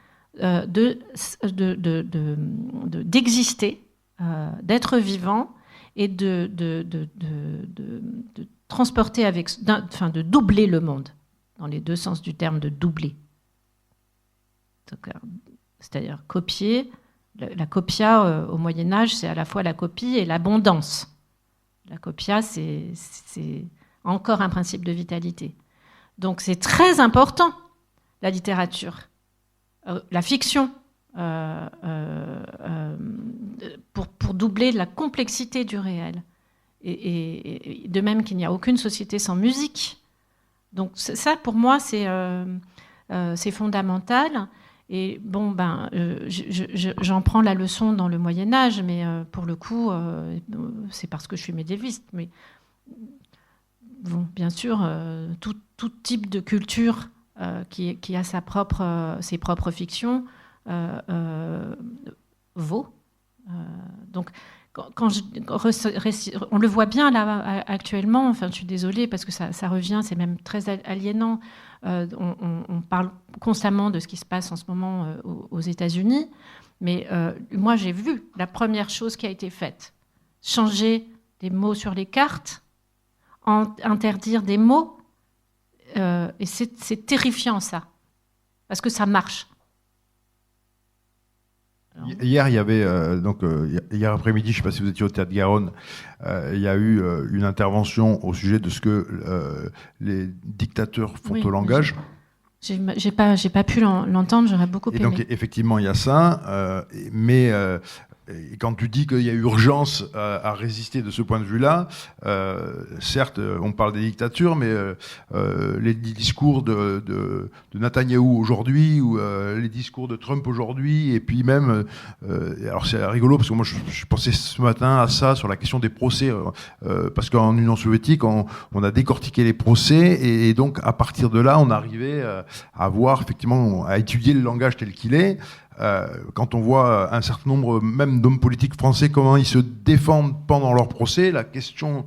d'exister, d'être vivant et de transporter de doubler le monde, dans les deux sens du terme, de doubler. C'est-à-dire copier. La copia au Moyen-Âge, c'est à la fois la copie et l'abondance. La copia, c'est encore un principe de vitalité. Donc c'est très important, la littérature, la fiction, pour doubler la complexité du réel. Et de même qu'il n'y a aucune société sans musique. Donc ça, pour moi, c'est fondamental. Et bon, j'en prends la leçon dans le Moyen-Âge, mais pour le coup, c'est parce que je suis médiéviste. Mais bon, bien sûr, tout type de culture qui a ses propres fictions vaut. Donc, on le voit bien là actuellement. Enfin, je suis désolée parce que ça revient, c'est même très aliénant. On parle constamment de ce qui se passe en ce moment aux États-Unis, mais moi j'ai vu la première chose qui a été faite, changer des mots sur les cartes, interdire des mots, et c'est terrifiant ça. parce que ça marche. Hier, il y avait hier après-midi, je ne sais pas si vous étiez au Théâtre Garonne, il y a eu une intervention au sujet de ce que les dictateurs font au langage. J'ai pas pu l'entendre, j'aurais beaucoup aimé. Et donc effectivement, il y a ça, mais et quand tu dis qu'il y a urgence à résister de ce point de vue-là, certes, on parle des dictatures, mais les discours de Netanyahou aujourd'hui, ou les discours de Trump aujourd'hui, et puis même, alors c'est rigolo, parce que moi je pensais ce matin à ça, sur la question des procès, parce qu'en Union soviétique, on a décortiqué les procès, et donc à partir de là, on arrivait à voir, effectivement, à étudier le langage tel qu'il est. Quand on voit un certain nombre même d'hommes politiques français, comment ils se défendent pendant leur procès, la question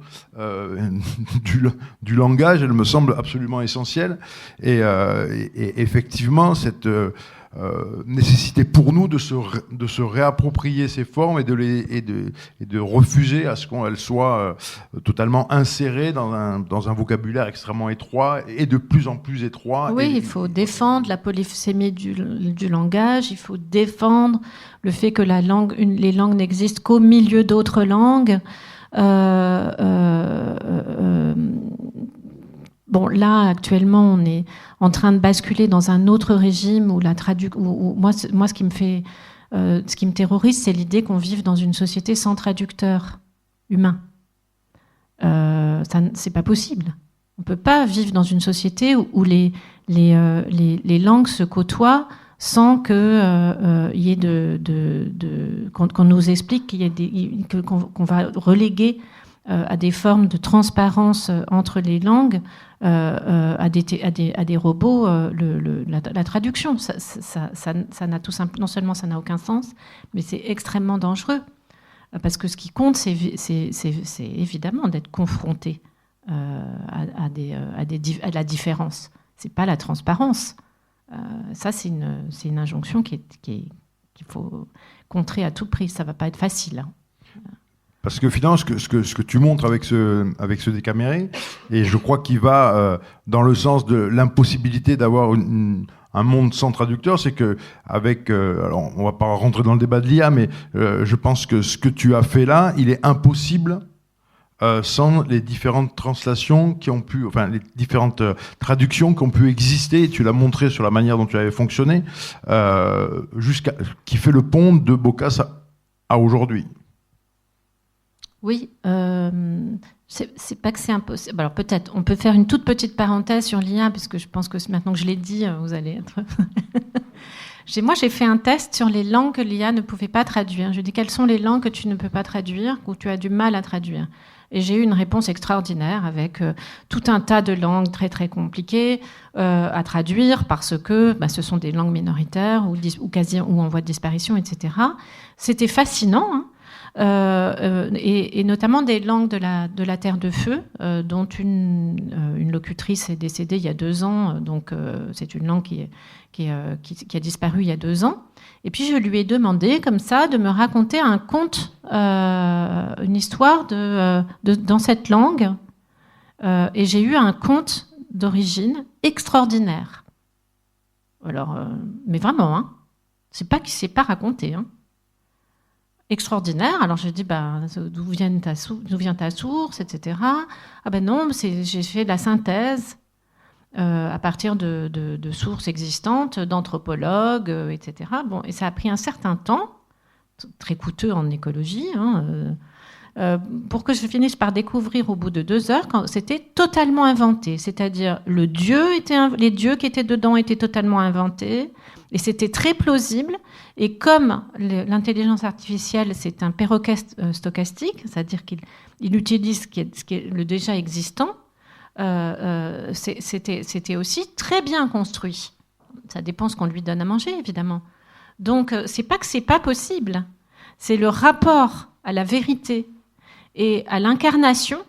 du langage, elle me semble absolument essentielle. Et effectivement, cette nécessité pour nous de se réapproprier ces formes et de refuser à ce qu'elles soient totalement insérées dans un vocabulaire extrêmement étroit et de plus en plus étroit. Oui, il faut défendre la polysémie du langage, il faut défendre le fait que les langues n'existent qu'au milieu d'autres langues. Bon, là, actuellement, on est en train de basculer dans un autre régime où moi, ce qui me terrorise, c'est l'idée qu'on vive dans une société sans traducteur humain. C'est pas possible. On peut pas vivre dans une société où les langues se côtoient sans que y ait qu'on nous explique qu'on va reléguer à des formes de transparence entre les langues, à des robots, la traduction. Ça n'a tout simplement, non seulement ça n'a aucun sens, mais c'est extrêmement dangereux. Parce que ce qui compte, c'est évidemment d'être confronté à la différence. C'est pas la transparence. Ça, c'est une injonction qu'il faut contrer à tout prix. Ça va pas être facile. Parce que finalement, ce que tu montres avec ce Décaméré, et je crois qu'il va dans le sens de l'impossibilité d'avoir un monde sans traducteur, c'est que alors on va pas rentrer dans le débat de l'IA, mais je pense que ce que tu as fait là, il est impossible sans les différentes translations les différentes traductions qui ont pu exister, et tu l'as montré sur la manière dont tu avais fonctionné, qui fait le pont de Boccace à aujourd'hui. Oui, c'est pas que c'est impossible. Alors peut-être, on peut faire une toute petite parenthèse sur l'IA, parce que je pense que maintenant que je l'ai dit, vous allez être... Moi, j'ai fait un test sur les langues que l'IA ne pouvait pas traduire. Je dis, quelles sont les langues que tu ne peux pas traduire, ou tu as du mal à traduire ? Et j'ai eu une réponse extraordinaire avec tout un tas de langues très très compliquées à traduire, parce que ce sont des langues minoritaires ou en voie de disparition, etc. C'était fascinant, hein. Et notamment des langues de la Terre de Feu, dont une locutrice est décédée il y a 2 ans, donc c'est une langue qui a disparu il y a 2 ans. Et puis je lui ai demandé, comme ça, de me raconter un conte, une histoire dans cette langue, et j'ai eu un conte d'origine extraordinaire. Alors, mais vraiment, hein, c'est pas qu'il ne sait pas raconter, hein. Extraordinaire. Alors je dis, d'où vient ta source, etc. Ah ben non, j'ai fait de la synthèse à partir de sources existantes, d'anthropologues, etc. Bon, et ça a pris un certain temps, très coûteux en écologie, hein, pour que je finisse par découvrir au bout de 2 heures quand c'était totalement inventé. C'est-à-dire les dieux qui étaient dedans étaient totalement inventés, et c'était très plausible. Et comme l'intelligence artificielle, c'est un perroquet stochastique, c'est-à-dire qu'il utilise ce qui est le déjà existant, c'était aussi très bien construit. Ça dépend ce qu'on lui donne à manger, évidemment. Donc, c'est pas que c'est pas possible. C'est le rapport à la vérité et à l'incarnation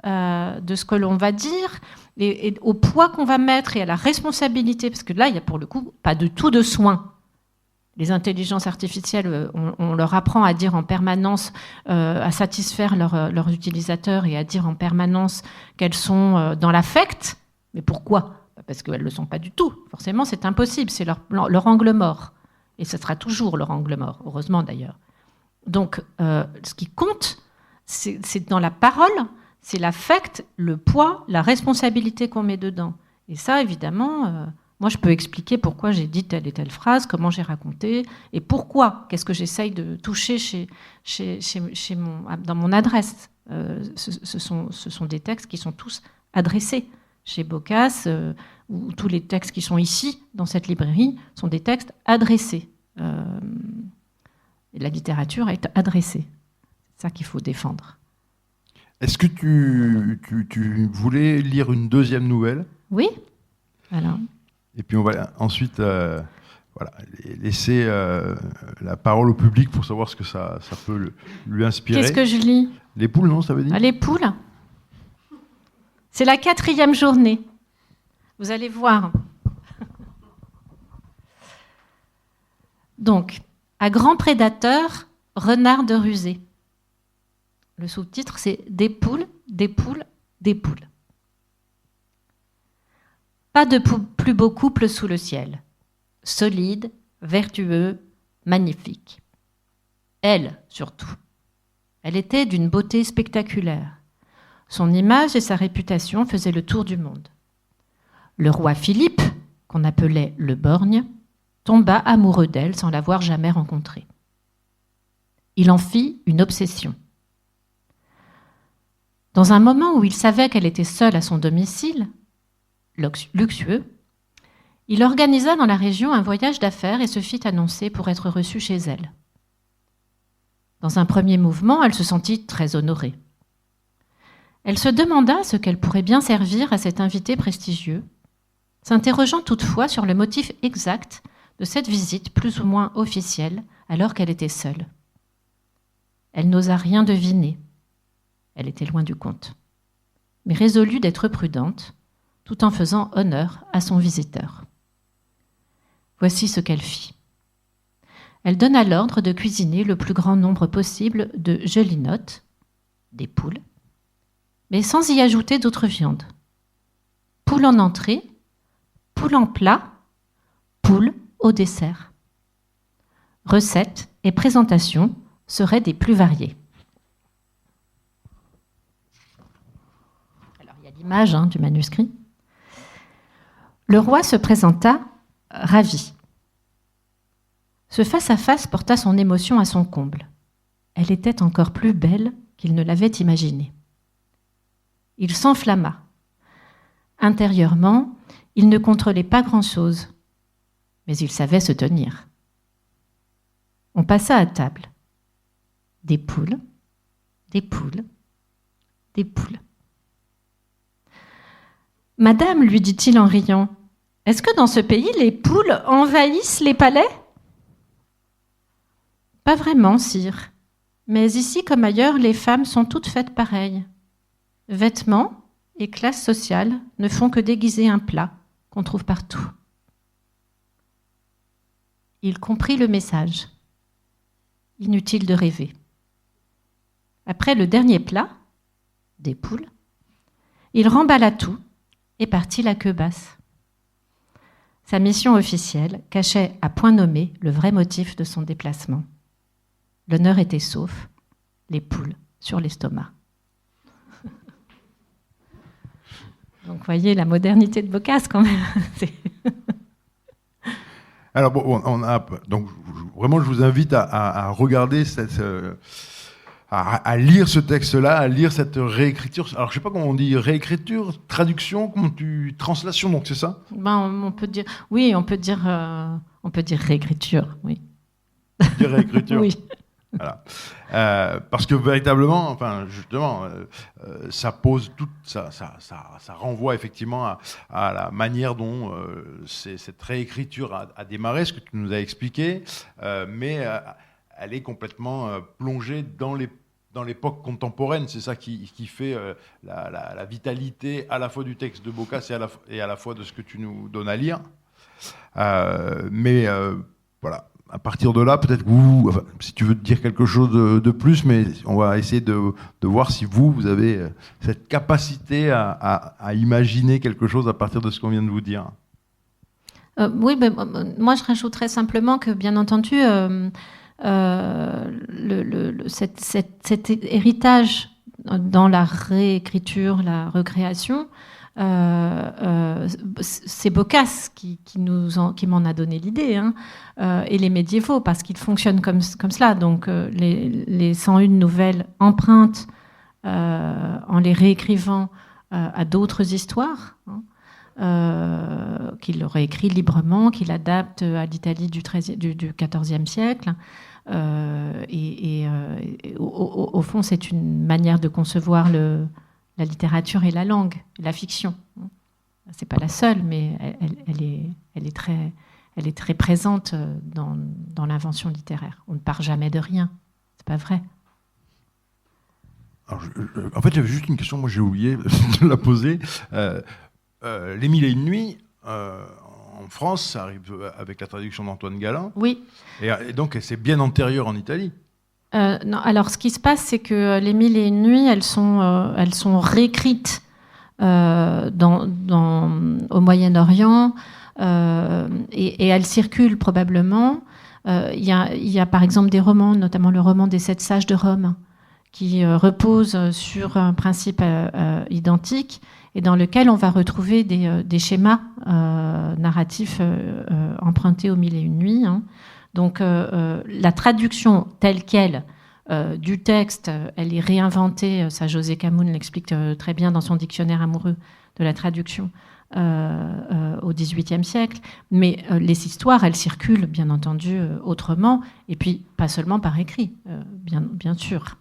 de ce que l'on va dire, et au poids qu'on va mettre et à la responsabilité, parce que là, il n'y a pour le coup pas du tout de soin. Les intelligences artificielles, on leur apprend à dire en permanence, à satisfaire leurs utilisateurs et à dire en permanence qu'elles sont dans l'affect. Mais pourquoi ? parce qu'elles ne le sont pas du tout. Forcément, c'est impossible, c'est leur angle mort. Et ce sera toujours leur angle mort, heureusement d'ailleurs. Donc, ce qui compte, c'est dans la parole, c'est l'affect, le poids, la responsabilité qu'on met dedans. Et ça, évidemment, moi, je peux expliquer pourquoi j'ai dit telle et telle phrase, comment j'ai raconté, et pourquoi, qu'est-ce que j'essaye de toucher dans mon adresse. Ce sont des textes qui sont tous adressés. Chez Boccace, ou tous les textes qui sont ici, dans cette librairie, sont des textes adressés. La littérature est adressée. C'est ça qu'il faut défendre. Est-ce que tu voulais lire une deuxième nouvelle ? Oui. Alors. Et puis on va ensuite laisser la parole au public pour savoir ce que ça peut lui inspirer. Qu'est-ce que je lis ? Les poules, non, ça veut dire ? Les poules. C'est la 4e journée. Vous allez voir. Donc, à grand prédateur, renard de rusée. Le sous-titre, c'est des poules, des poules, des poules. Pas de plus beau couple sous le ciel. Solide, vertueux, magnifique. Elle, surtout. Elle était d'une beauté spectaculaire. Son image et sa réputation faisaient le tour du monde. Le roi Philippe, qu'on appelait le borgne, tomba amoureux d'elle sans l'avoir jamais rencontrée. Il en fit une obsession. Dans un moment où il savait qu'elle était seule à son domicile, luxueux, il organisa dans la région un voyage d'affaires et se fit annoncer pour être reçu chez elle. Dans un premier mouvement, elle se sentit très honorée. Elle se demanda ce qu'elle pourrait bien servir à cet invité prestigieux, s'interrogeant toutefois sur le motif exact de cette visite plus ou moins officielle alors qu'elle était seule. Elle n'osa rien deviner. Elle était loin du compte, mais résolut d'être prudente, tout en faisant honneur à son visiteur. Voici ce qu'elle fit. Elle donna l'ordre de cuisiner le plus grand nombre possible de gelinottes, des poules, mais sans y ajouter d'autres viandes. Poule en entrée, poule en plat, poule au dessert. Recettes et présentations seraient des plus variées. Alors, il y a l'image du manuscrit. Le roi se présenta ravi. Ce face-à-face porta son émotion à son comble. Elle était encore plus belle qu'il ne l'avait imaginée. Il s'enflamma. Intérieurement, il ne contrôlait pas grand-chose, mais il savait se tenir. On passa à table. Des poules, des poules, des poules. « Madame, lui dit-il en riant, est-ce que dans ce pays, les poules envahissent les palais ? » ?»« Pas vraiment, sire. Mais ici comme ailleurs, les femmes sont toutes faites pareilles. Vêtements et classe sociale ne font que déguiser un plat qu'on trouve partout. » Il comprit le message. Inutile de rêver. Après le dernier plat, des poules, il remballa tout et partit la queue basse. Sa mission officielle cachait à point nommé le vrai motif de son déplacement. L'honneur était sauf, les poules sur l'estomac. Donc, vous voyez la modernité de Boccace quand même. Alors, donc, vraiment, je vous invite à regarder à lire ce texte-là, à lire cette réécriture. Alors, je ne sais pas comment on dit, réécriture, traduction, translation, donc c'est ça ? On peut dire, oui, on peut dire réécriture, oui. Dire réécriture. Oui. Voilà. Parce que véritablement, justement, ça pose tout, ça renvoie effectivement à la manière dont cette réécriture a démarré, ce que tu nous as expliqué, mais elle est complètement plongée dans l'époque contemporaine. C'est ça qui fait la vitalité à la fois du texte de Boccace et à la fois de ce que tu nous donnes à lire. Mais voilà. à partir de là, peut-être que vous, enfin, si tu veux dire quelque chose de plus, mais on va essayer de voir si vous avez cette capacité à imaginer quelque chose à partir de ce qu'on vient de vous dire. Oui, ben, moi je rajouterais simplement que, bien entendu, cet héritage dans la réécriture, la recréation, c'est Boccace qui m'en a donné l'idée, hein, et les médiévaux, parce qu'ils fonctionnent comme cela. Donc les 101 nouvelles empruntent en les réécrivant à d'autres histoires, hein, qu'il réécrit librement, qu'il adapte à l'Italie du XIVe siècle. Au fond, c'est une manière de concevoir la littérature et la langue, la fiction. C'est pas la seule, mais elle est très présente dans l'invention littéraire. On ne part jamais de rien. C'est pas vrai. Alors, en fait, j'avais juste une question, moi j'ai oublié de la poser. Les Mille et une nuits, en France, ça arrive avec la traduction d'Antoine Galland. Oui. Et donc, c'est bien antérieur en Italie. Non, alors, ce qui se passe, c'est que les Mille et une nuits, elles sont réécrites au Moyen-Orient et elles circulent probablement. Il y a par exemple des romans, notamment le roman des 7 sages de Rome, qui repose sur un principe identique et dans lequel on va retrouver des schémas narratifs empruntés aux Mille et une nuits. Hein. Donc la traduction telle qu'elle du texte, elle est réinventée, ça José Camoun l'explique très bien dans son dictionnaire amoureux de la traduction au XVIIIe siècle, mais les histoires, elles circulent bien entendu autrement, et puis pas seulement par écrit, bien sûr.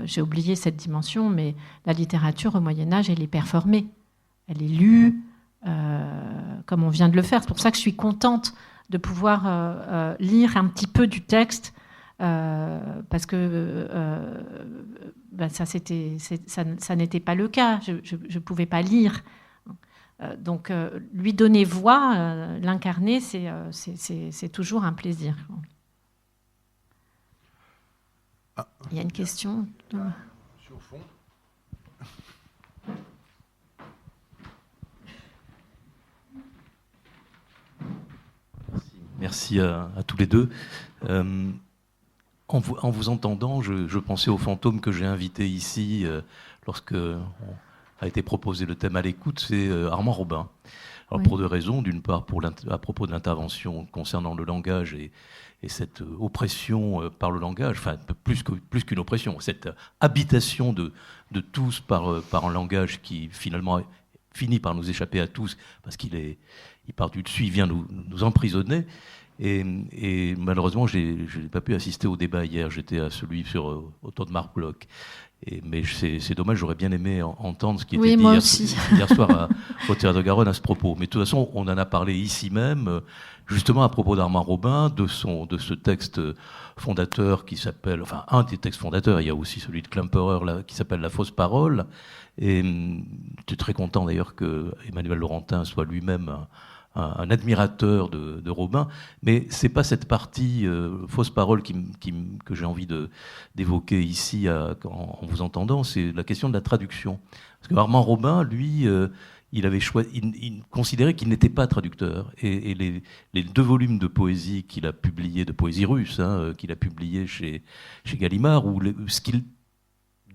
J'ai oublié cette dimension, mais la littérature au Moyen-Âge, elle est performée, elle est lue, comme on vient de le faire. C'est pour ça que je suis contente de pouvoir lire un petit peu du texte, parce que ça n'était pas le cas. Je ne pouvais pas lire. Donc, lui donner voix, l'incarner, c'est toujours un plaisir. Il y a une question sur fond. Merci à tous les deux. En vous entendant, je pensais aux fantômes que j'ai invités ici lorsque a été proposé le thème à l'écoute, c'est Armand Robin. Alors, oui. Pour deux raisons. D'une part, à propos de l'intervention concernant le langage et cette oppression par le langage, enfin plus qu'une oppression, cette habitation de tous par un langage qui finalement finit par nous échapper à tous parce il part du dessus, il vient nous emprisonner. Et malheureusement, je n'ai pas pu assister au débat hier. J'étais à celui autour de Marc Bloch. Mais c'est dommage, j'aurais bien aimé entendre ce qui était dit hier soir au Théâtre de Garonne à ce propos. Mais de toute façon, on en a parlé ici même, justement à propos d'Armand Robin, de ce texte fondateur qui s'appelle, enfin un des textes fondateurs, il y a aussi celui de Klemperer là, qui s'appelle La fausse parole. Et j'étais très content d'ailleurs que Emmanuel Laurentin soit lui-même un admirateur de Robin, mais c'est pas cette partie fausse parole que j'ai envie d'évoquer ici en vous entendant, c'est la question de la traduction. Parce que Armand Robin, lui, il considérait qu'il n'était pas traducteur. Et les 2 volumes de poésie qu'il a publiés, de poésie russe, qu'il a publiés chez Gallimard, où ce qu'il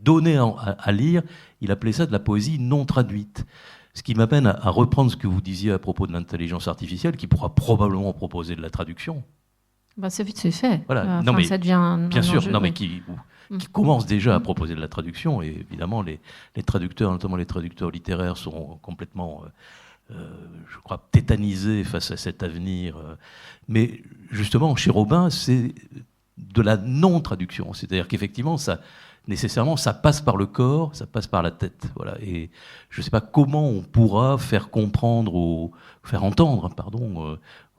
donnait à lire, il appelait ça de la poésie non traduite. Ce qui m'amène à reprendre ce que vous disiez à propos de l'intelligence artificielle, qui pourra probablement proposer de la traduction. C'est fait. Voilà. Non, mais, ça devient bien sûr, enjeu, non, mais qui commence déjà à proposer de la traduction. Et évidemment, les traducteurs, notamment les traducteurs littéraires, sont complètement, je crois, tétanisés face à cet avenir. Mais justement, chez Robin, c'est de la non-traduction. C'est-à-dire qu'effectivement, nécessairement, ça passe par le corps, ça passe par la tête. Voilà. Et je ne sais pas comment on pourra faire entendre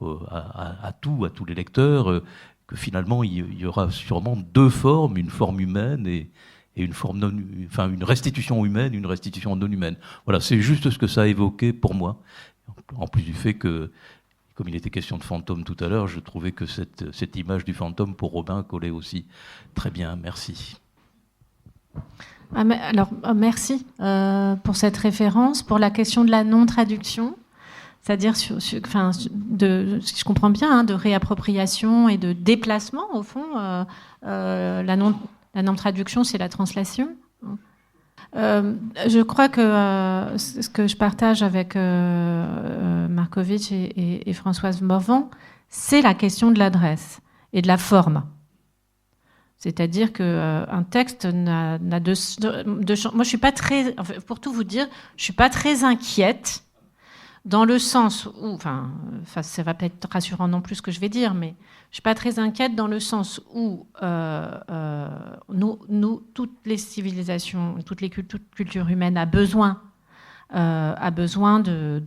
à tous les lecteurs que finalement, il y aura sûrement 2 formes, une forme humaine et une forme une restitution humaine, une restitution non humaine. Voilà, c'est juste ce que ça a évoqué pour moi. En plus du fait que comme il était question de fantôme tout à l'heure, je trouvais que cette image du fantôme pour Robin collait aussi très bien. Merci. Merci pour cette référence, pour la question de la non-traduction, c'est-à-dire, si je comprends bien, de réappropriation et de déplacement, au fond. La non-traduction, c'est la translation. Je crois que ce que je partage avec Markovitch et Françoise Morvan, c'est la question de l'adresse et de la forme. C'est-à-dire qu'un texte n'a de moi, je suis pas très, pour tout vous dire, je suis pas très inquiète dans le sens où, ça va peut-être rassurant non plus ce que je vais dire, mais je suis pas très inquiète dans le sens où nous, toutes les civilisations, toute culture humaine a besoin de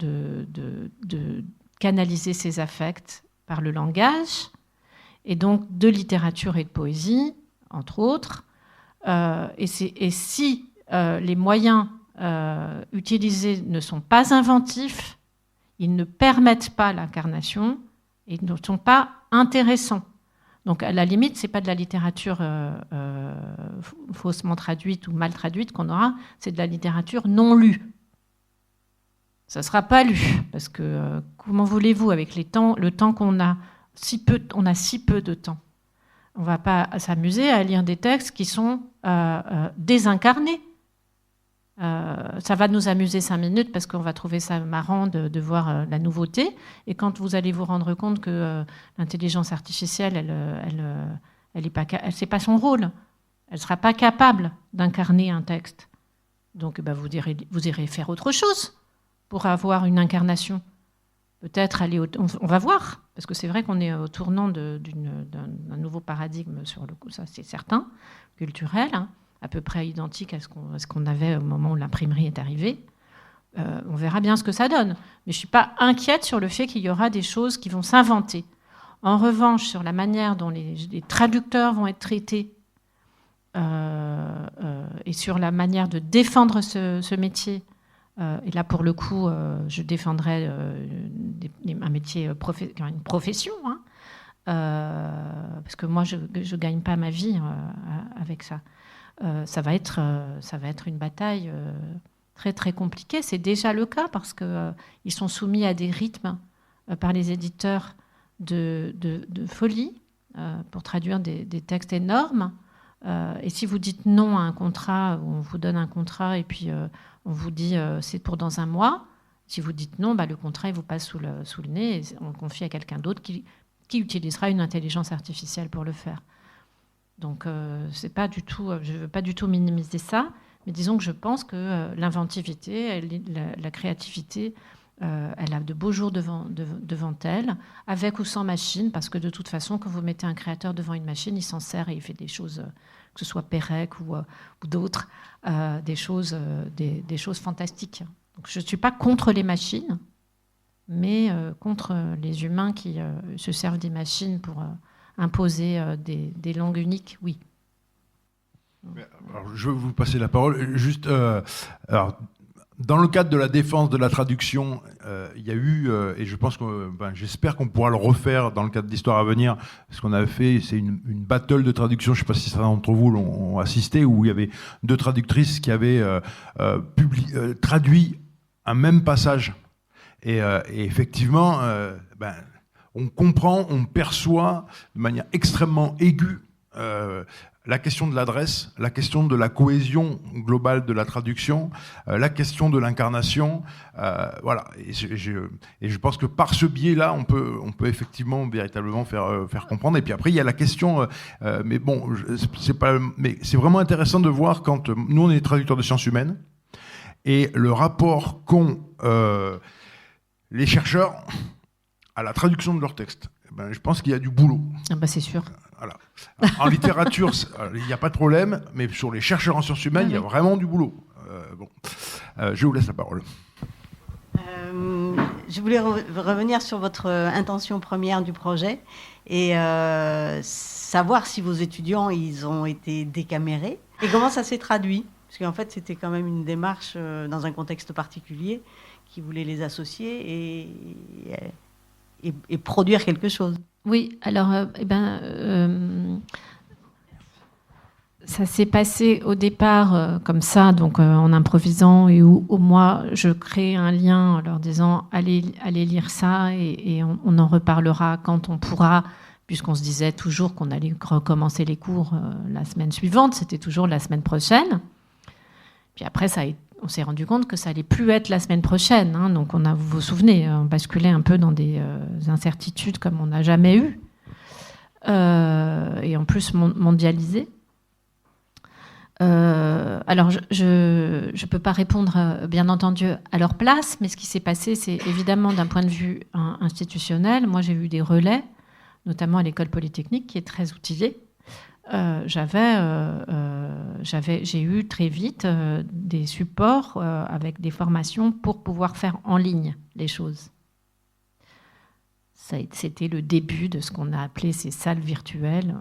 canaliser ses affects par le langage, et donc de littérature et de poésie, entre autres. Et si les moyens utilisés ne sont pas inventifs, ils ne permettent pas l'incarnation, et ils ne sont pas intéressants. Donc, à la limite, ce n'est pas de la littérature faussement traduite ou mal traduite qu'on aura, c'est de la littérature non lue. Ça ne sera pas lu, parce que comment voulez-vous, avec le temps qu'on a, on a si peu de temps. On ne va pas s'amuser à lire des textes qui sont désincarnés. Ça va nous amuser 5 minutes parce qu'on va trouver ça marrant de voir la nouveauté. Et quand vous allez vous rendre compte que l'intelligence artificielle, c'est pas son rôle. Elle ne sera pas capable d'incarner un texte. Donc vous irez faire autre chose pour avoir une incarnation. Peut-être aller on va voir, parce que c'est vrai qu'on est au tournant d'un nouveau paradigme sur le coup, ça c'est certain, culturel, à peu près identique à ce qu'on avait au moment où l'imprimerie est arrivée. On verra bien ce que ça donne. Mais je ne suis pas inquiète sur le fait qu'il y aura des choses qui vont s'inventer. En revanche, sur la manière dont les traducteurs vont être traités et sur la manière de défendre ce métier, et là, pour le coup, je défendrai un métier, une profession, parce que moi, je ne gagne pas ma vie avec ça. Ça va être une bataille très, très compliquée. C'est déjà le cas parce qu'ils sont soumis à des rythmes par les éditeurs de folie pour traduire des textes énormes. Et si vous dites non à un contrat, ou on vous donne un contrat et puis on vous dit c'est pour dans 1 mois, si vous dites non, le contrat il vous passe sous le nez et on le confie à quelqu'un d'autre qui utilisera une intelligence artificielle pour le faire. Donc c'est pas du tout, je ne veux pas du tout minimiser ça, mais disons que je pense que l'inventivité, la créativité, elle a de beaux jours devant elle, avec ou sans machine, parce que de toute façon, quand vous mettez un créateur devant une machine, il s'en sert et il fait des choses, que ce soit Pérec ou d'autres, des choses fantastiques. Donc je ne suis pas contre les machines, mais contre les humains qui se servent des machines pour imposer des langues uniques, oui. Alors, je vais vous passer la parole. Juste, dans le cadre de la défense de la traduction, il y a eu, et je pense que, j'espère qu'on pourra le refaire dans le cadre d'Histoire à venir, ce qu'on avait fait, c'est une battle de traduction, je ne sais pas si certains d'entre vous l'ont assisté, où il y avait 2 traductrices qui avaient traduit un même passage. Et effectivement, on comprend, on perçoit de manière extrêmement aiguë la question de l'adresse, la question de la cohésion globale de la traduction, la question de l'incarnation, voilà. Et je pense que par ce biais-là, on peut effectivement véritablement faire comprendre. Et puis après, il y a la question, mais c'est vraiment intéressant de voir quand nous on est traducteurs de sciences humaines et le rapport qu'ont les chercheurs à la traduction de leurs textes. Je pense qu'il y a du boulot. C'est sûr. Voilà. En littérature, il n'y a pas de problème, mais sur les chercheurs en sciences humaines, il y a vraiment du boulot. Je vous laisse la parole. Je voulais revenir sur votre intention première du projet et savoir si vos étudiants ils ont été décamérés et comment ça s'est traduit. Parce qu'en fait, c'était quand même une démarche dans un contexte particulier qui voulait les associer et produire quelque chose. Oui, alors, ça s'est passé au départ comme ça, donc en improvisant, et où moi, je crée un lien en leur disant allez lire ça, et on en reparlera quand on pourra, puisqu'on se disait toujours qu'on allait recommencer les cours la semaine suivante, c'était toujours la semaine prochaine. Puis après, on s'est rendu compte que ça allait plus être la semaine prochaine, hein, donc vous vous souvenez, on basculait un peu dans des incertitudes comme on n'a jamais eu, et en plus mondialisées. Alors, je ne peux pas répondre, bien entendu, à leur place, mais ce qui s'est passé, c'est évidemment d'un point de vue institutionnel. Moi, j'ai eu des relais, notamment à l'école polytechnique, qui est très outillée. J'ai eu très vite des supports avec des formations pour pouvoir faire en ligne les choses. C'était le début de ce qu'on a appelé ces salles virtuelles,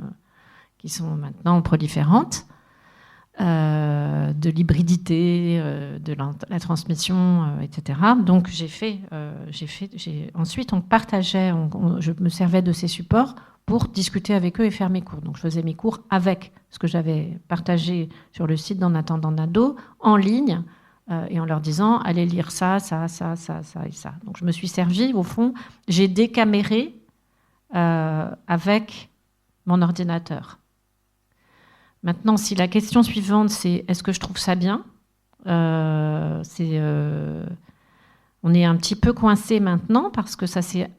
qui sont maintenant proliférantes. De l'hybridité, de la transmission, etc. Donc ensuite on partageait, je me servais de ces supports pour discuter avec eux et faire mes cours. Donc je faisais mes cours avec ce que j'avais partagé sur le site d'En attendant Nado, en ligne, et en leur disant allez lire ça et ça. Donc je me suis servi, au fond, j'ai décaméré avec mon ordinateur. Maintenant, si la question suivante, c'est est-ce que je trouve ça bien, on est un petit peu coincé maintenant parce que ça s'est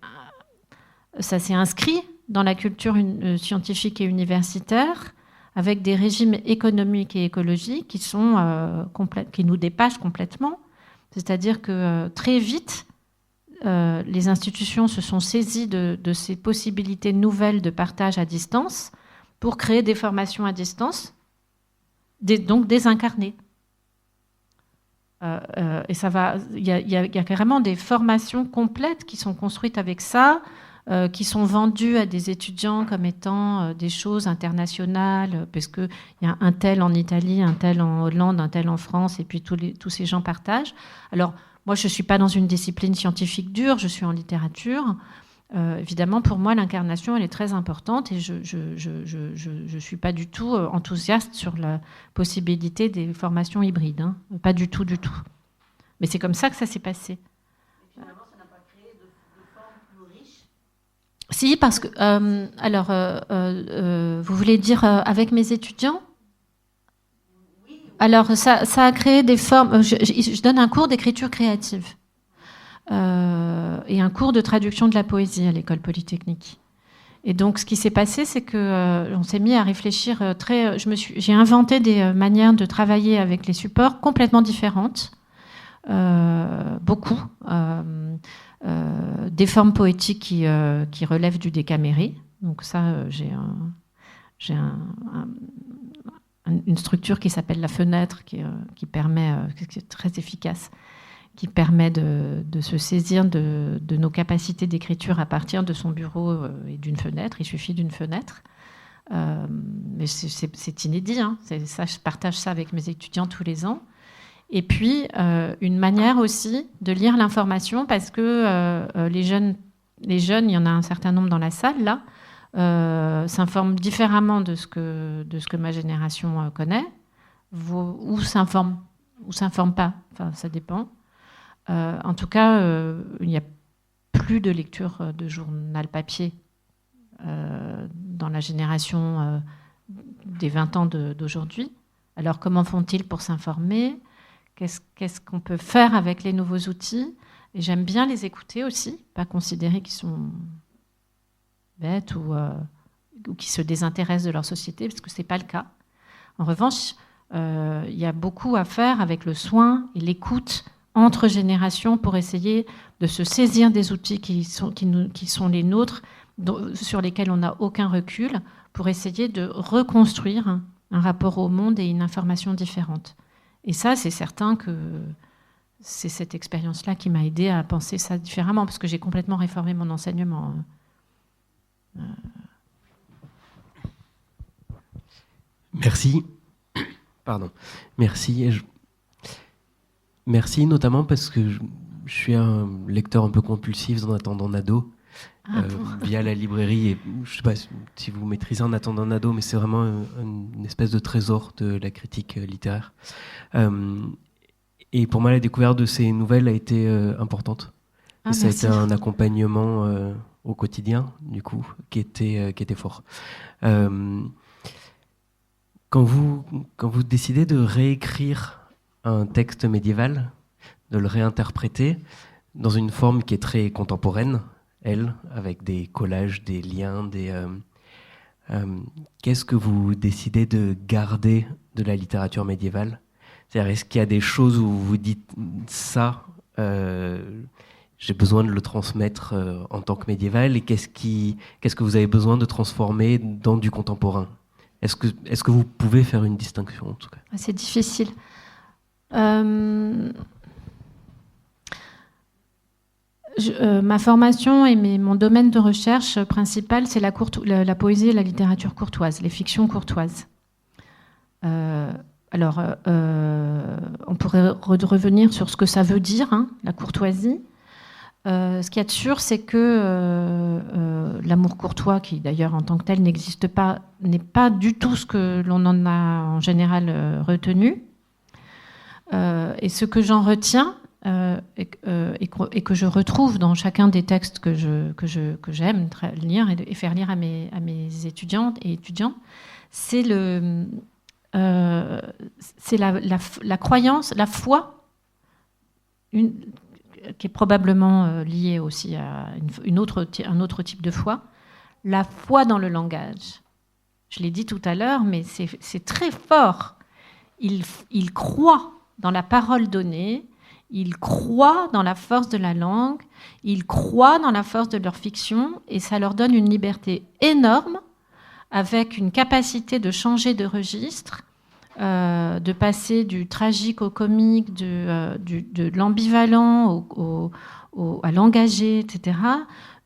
inscrit dans la culture scientifique et universitaire avec des régimes économiques et écologiques qui nous dépassent complètement. C'est-à-dire que très vite, les institutions se sont saisies de ces possibilités nouvelles de partage à distance pour créer des formations à distance, donc désincarnées. Et ça va. Il y a carrément des formations complètes qui sont construites avec ça, qui sont vendues à des étudiants comme étant des choses internationales, parce qu'il y a un tel en Italie, un tel en Hollande, un tel en France, et puis tous ces gens partagent. Alors, moi, je ne suis pas dans une discipline scientifique dure, je suis en littérature. Évidemment, pour moi, l'incarnation, elle est très importante et je suis pas du tout enthousiaste sur la possibilité des formations hybrides. Hein. Pas du tout, du tout. Mais c'est comme ça que ça s'est passé. Et finalement, ça n'a pas créé de forme plus riche ? Si, parce que... vous voulez dire avec mes étudiants ? Oui. Alors, ça a créé des formes... Je donne un cours d'écriture créative. Et un cours de traduction de la poésie à l'école polytechnique. Et donc, ce qui s'est passé, c'est que on s'est mis à réfléchir j'ai inventé des manières de travailler avec les supports complètement différentes, beaucoup, des formes poétiques qui relèvent du décaméré. Donc ça, j'ai une structure qui s'appelle la fenêtre, qui permet, qui est très efficace, qui permet de se saisir de nos capacités d'écriture à partir de son bureau et d'une fenêtre. Il suffit d'une fenêtre. Mais c'est inédit. Hein. Ça, je partage ça avec mes étudiants tous les ans. Et puis, une manière aussi de lire l'information, parce que les jeunes, il y en a un certain nombre dans la salle, là, s'informent différemment de ce que ma génération connaît, ou s'informent pas. Enfin, ça dépend. En tout cas, il n'y a plus de lecture de journal papier dans la génération des 20 ans d'aujourd'hui. Alors, comment font-ils pour s'informer ? Qu'est-ce qu'on peut faire avec les nouveaux outils ? Et j'aime bien les écouter aussi, pas considérer qu'ils sont bêtes ou qu'ils se désintéressent de leur société, parce que ce n'est pas le cas. En revanche, il y a beaucoup à faire avec le soin et l'écoute entre générations pour essayer de se saisir des outils qui sont les nôtres, sur lesquels on n'a aucun recul, pour essayer de reconstruire un rapport au monde et une information différente. Et ça, c'est certain que c'est cette expérience-là qui m'a aidée à penser ça différemment, parce que j'ai complètement réformé mon enseignement. Merci. Pardon. Merci. Merci notamment parce que je suis un lecteur un peu compulsif d'En attendant Nado. via la librairie. Et je ne sais pas si vous maîtrisez En attendant Nado, mais c'est vraiment une espèce de trésor de la critique littéraire. Et pour moi, la découverte de ces nouvelles a été importante. Et ça a été un accompagnement au quotidien, du coup, qui était fort. Quand vous décidez de réécrire un texte médiéval, de le réinterpréter dans une forme qui est très contemporaine, elle, avec des collages, des liens, qu'est-ce que vous décidez de garder de la littérature médiévale ? C'est-à-dire, est-ce qu'il y a des choses où vous dites ça, j'ai besoin de le transmettre en tant que médiéval, et qu'est-ce que vous avez besoin de transformer dans du contemporain ? Est-ce que vous pouvez faire une distinction, en tout cas ? C'est difficile. Ma formation et mon domaine de recherche principal, c'est la poésie et la littérature courtoise, les fictions courtoises. On pourrait revenir sur ce que ça veut dire, hein, la courtoisie. Ce qu'il y a de sûr, c'est que l'amour courtois, qui d'ailleurs en tant que tel n'existe pas, n'est pas du tout ce que l'on en a en général retenu. Et ce que j'en retiens, et que je retrouve dans chacun des textes que j'aime lire et faire lire à mes étudiantes et étudiants, c'est la croyance, la foi, qui est probablement liée aussi à un autre type de foi, la foi dans le langage. Je l'ai dit tout à l'heure, mais c'est très fort. Ils croient dans la parole donnée, ils croient dans la force de la langue, ils croient dans la force de leur fiction, et ça leur donne une liberté énorme, avec une capacité de changer de registre, de passer du tragique au comique, de l'ambivalent à l'engagé, etc.,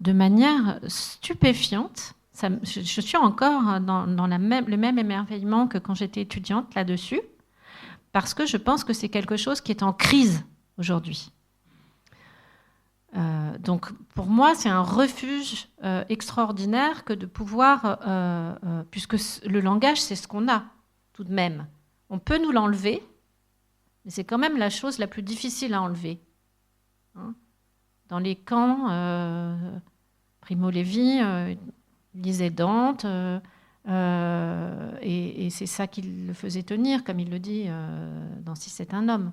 de manière stupéfiante. Je suis encore dans le même émerveillement que quand j'étais étudiante là-dessus, parce que je pense que c'est quelque chose qui est en crise aujourd'hui. Donc pour moi, c'est un refuge extraordinaire que de pouvoir, puisque le langage, c'est ce qu'on a tout de même. On peut nous l'enlever, mais c'est quand même la chose la plus difficile à enlever. Hein, dans les camps, Primo Levi lisait Dante, et c'est ça qui le faisait tenir, comme il le dit dans Si c'est un homme.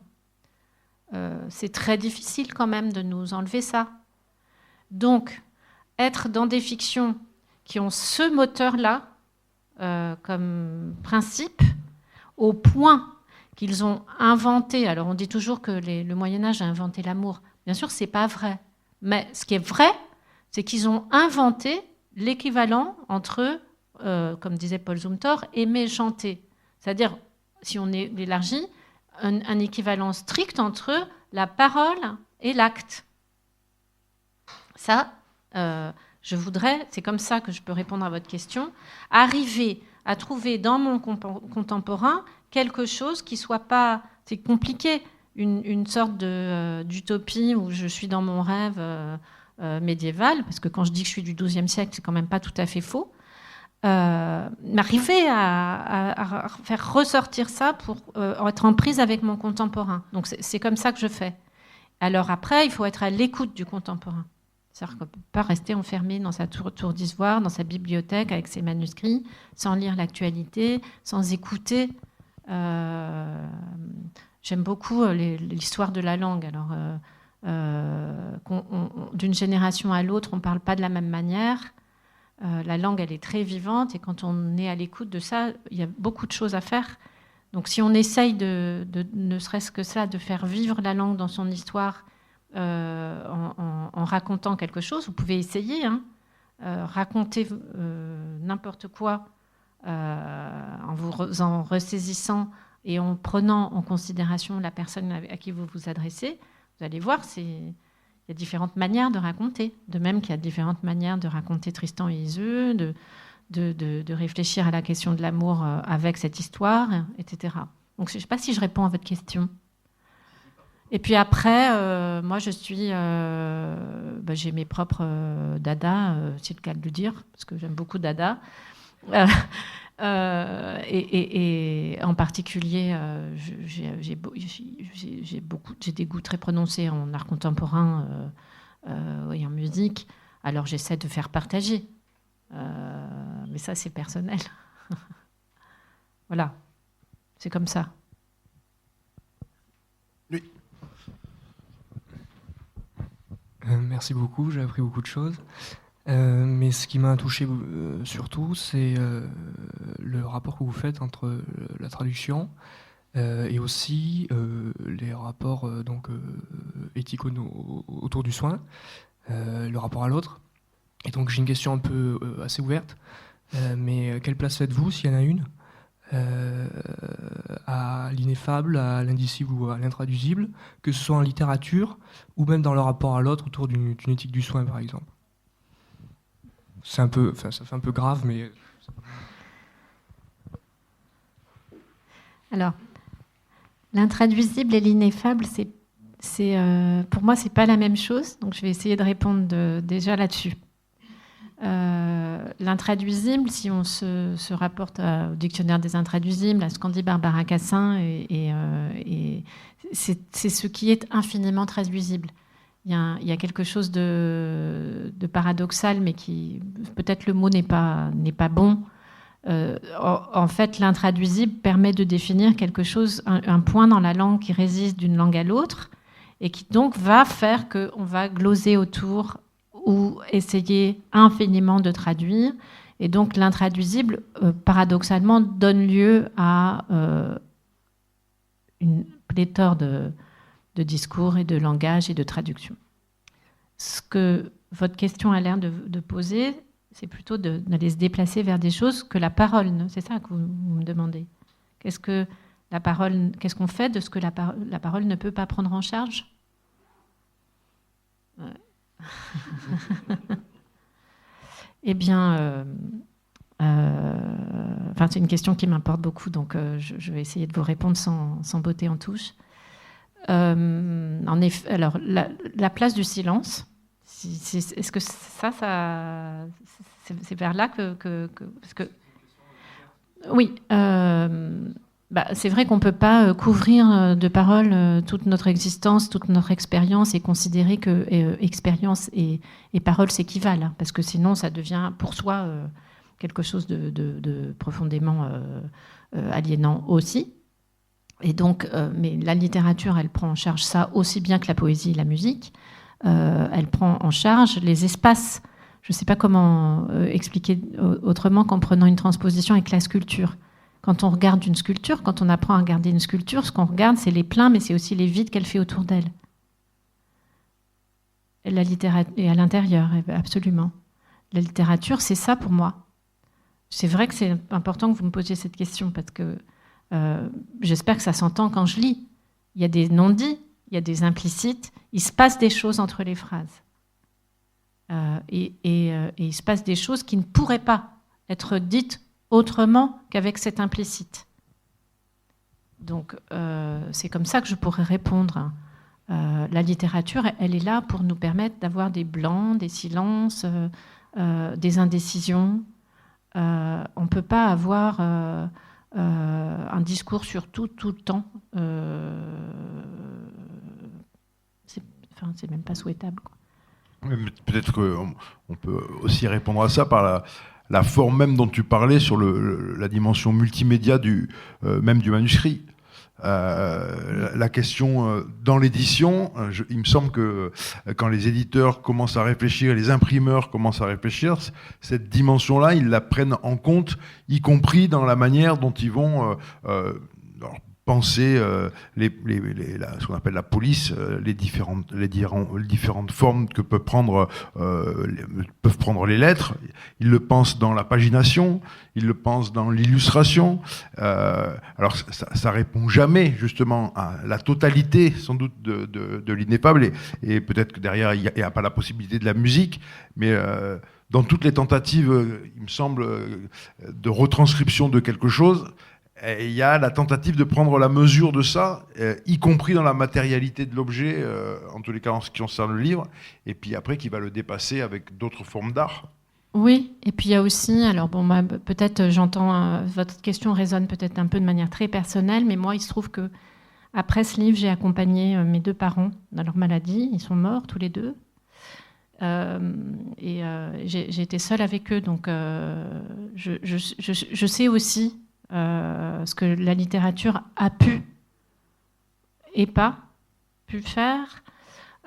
C'est très difficile quand même de nous enlever ça. Donc, être dans des fictions qui ont ce moteur-là comme principe, au point qu'ils ont inventé, alors on dit toujours que le Moyen-Âge a inventé l'amour. Bien sûr, ce n'est pas vrai. Mais ce qui est vrai, c'est qu'ils ont inventé l'équivalent entre, comme disait Paul Zumthor, aimer chanter. C'est-à-dire, si on élargit, un équivalent strict entre la parole et l'acte. Ça, je voudrais, c'est comme ça que je peux répondre à votre question, arriver à trouver dans mon contemporain quelque chose qui soit pas... C'est compliqué, une sorte d'utopie où je suis dans mon rêve médiéval, parce que quand je dis que je suis du XIIe siècle, c'est quand même pas tout à fait faux. M'arriver à faire ressortir ça pour être en prise avec mon contemporain. Donc c'est comme ça que je fais. Alors après, il faut être à l'écoute du contemporain. C'est-à-dire qu'on ne peut pas rester enfermé dans sa tour d'ivoire, dans sa bibliothèque avec ses manuscrits, sans lire l'actualité, sans écouter. J'aime beaucoup l'histoire de la langue. Alors, d'une génération à l'autre, on ne parle pas de la même manière. La langue, elle est très vivante, et quand on est à l'écoute de ça, il y a beaucoup de choses à faire. Donc si on essaye ne serait-ce que ça, de faire vivre la langue dans son histoire en racontant quelque chose, vous pouvez essayer, hein, raconter n'importe quoi en vous en ressaisissant et en prenant en considération la personne à qui vous vous adressez. Vous allez voir, il y a différentes manières de raconter, de même qu'il y a différentes manières de raconter Tristan et Iseult, de réfléchir à la question de l'amour avec cette histoire, etc. Donc je ne sais pas si je réponds à votre question. Et puis après, moi, je suis... j'ai mes propres dada, c'est le cas de le dire, parce que j'aime beaucoup dada. Et en particulier, j'ai des goûts très prononcés en art contemporain et en musique. Alors, j'essaie de faire partager. Mais ça, c'est personnel. Voilà. C'est comme ça. Oui. Merci beaucoup, j'ai appris beaucoup de choses. Mais ce qui m'a touché surtout, c'est le rapport que vous faites entre la traduction et aussi les rapports éthiques autour du soin, le rapport à l'autre. Et donc j'ai une question un peu assez ouverte, mais quelle place faites-vous, s'il y en a une, à l'ineffable, à l'indicible ou à l'intraduisible, que ce soit en littérature ou même dans le rapport à l'autre autour d'une éthique du soin, par exemple? Ça fait un peu grave, mais... Alors, l'intraduisible et l'ineffable, pour moi, c'est pas la même chose. Donc, je vais essayer de répondre déjà là-dessus. L'intraduisible, si on se rapporte au dictionnaire des intraduisibles, à ce qu'en dit Barbara Cassin, c'est ce qui est infiniment traduisible. Il y a quelque chose de paradoxal, mais qui peut-être le mot n'est pas bon. En fait, l'intraduisible permet de définir quelque chose, un point dans la langue qui résiste d'une langue à l'autre, et qui donc va faire qu'on va gloser autour ou essayer infiniment de traduire. Et donc l'intraduisible, paradoxalement, donne lieu à une pléthore de discours et de langage et de traduction. Ce que votre question a l'air de poser, c'est plutôt d'aller se déplacer vers des choses que la parole, c'est ça que vous me demandez. Qu'est-ce qu'on fait de ce que la parole ne peut pas prendre en charge ? Ouais. Eh bien, c'est une question qui m'importe beaucoup, donc je vais essayer de vous répondre sans botter en touche. En effet, alors la place du silence, est-ce que ça c'est vers là que parce que oui, c'est vrai qu'on ne peut pas couvrir de paroles toute notre existence, toute notre expérience et considérer que expérience et parole s'équivalent, parce que sinon ça devient pour soi quelque chose de profondément aliénant aussi. Et donc, mais la littérature, elle prend en charge ça aussi bien que la poésie et la musique. Elle prend en charge les espaces. Je ne sais pas comment expliquer autrement qu'en prenant une transposition avec la sculpture. Quand on regarde une sculpture, quand on apprend à regarder une sculpture, ce qu'on regarde, c'est les pleins, mais c'est aussi les vides qu'elle fait autour d'elle. La littérature, et à l'intérieur, absolument. La littérature, c'est ça pour moi. C'est vrai que c'est important que vous me posiez cette question, parce que j'espère que ça s'entend quand je lis. Il y a des non-dits, il y a des implicites, il se passe des choses entre les phrases. Et il se passe des choses qui ne pourraient pas être dites autrement qu'avec cet implicite. Donc, c'est comme ça que je pourrais répondre. La littérature, elle est là pour nous permettre d'avoir des blancs, des silences, des indécisions. On ne peut pas avoir un discours sur tout le temps. C'est même pas souhaitable, quoi. Peut-être qu'on peut aussi répondre à ça par la forme même dont tu parlais sur la dimension multimédia même du manuscrit. La question dans l'édition, il me semble que quand les éditeurs commencent à réfléchir, les imprimeurs commencent à réfléchir, cette dimension-là, ils la prennent en compte, y compris dans la manière dont ils vont penser ce qu'on appelle la police, les différentes formes que peuvent prendre les lettres. Ils le pensent dans la pagination, ils le pensent dans l'illustration. Alors ça répond jamais justement à la totalité sans doute de l'ineffable, et peut-être que derrière il n'y a pas la possibilité de la musique, mais dans toutes les tentatives, il me semble, de retranscription de quelque chose, il y a la tentative de prendre la mesure de ça, y compris dans la matérialité de l'objet, en tous les cas en ce qui concerne le livre, et puis après qui va le dépasser avec d'autres formes d'art. Oui, et puis il y a aussi, alors bon, moi, peut-être j'entends, votre question résonne peut-être un peu de manière très personnelle, mais moi il se trouve que après ce livre, j'ai accompagné mes 2 parents dans leur maladie, ils sont morts tous les 2, et j'ai été seule avec eux, donc je sais aussi ce que la littérature a pu et pas pu faire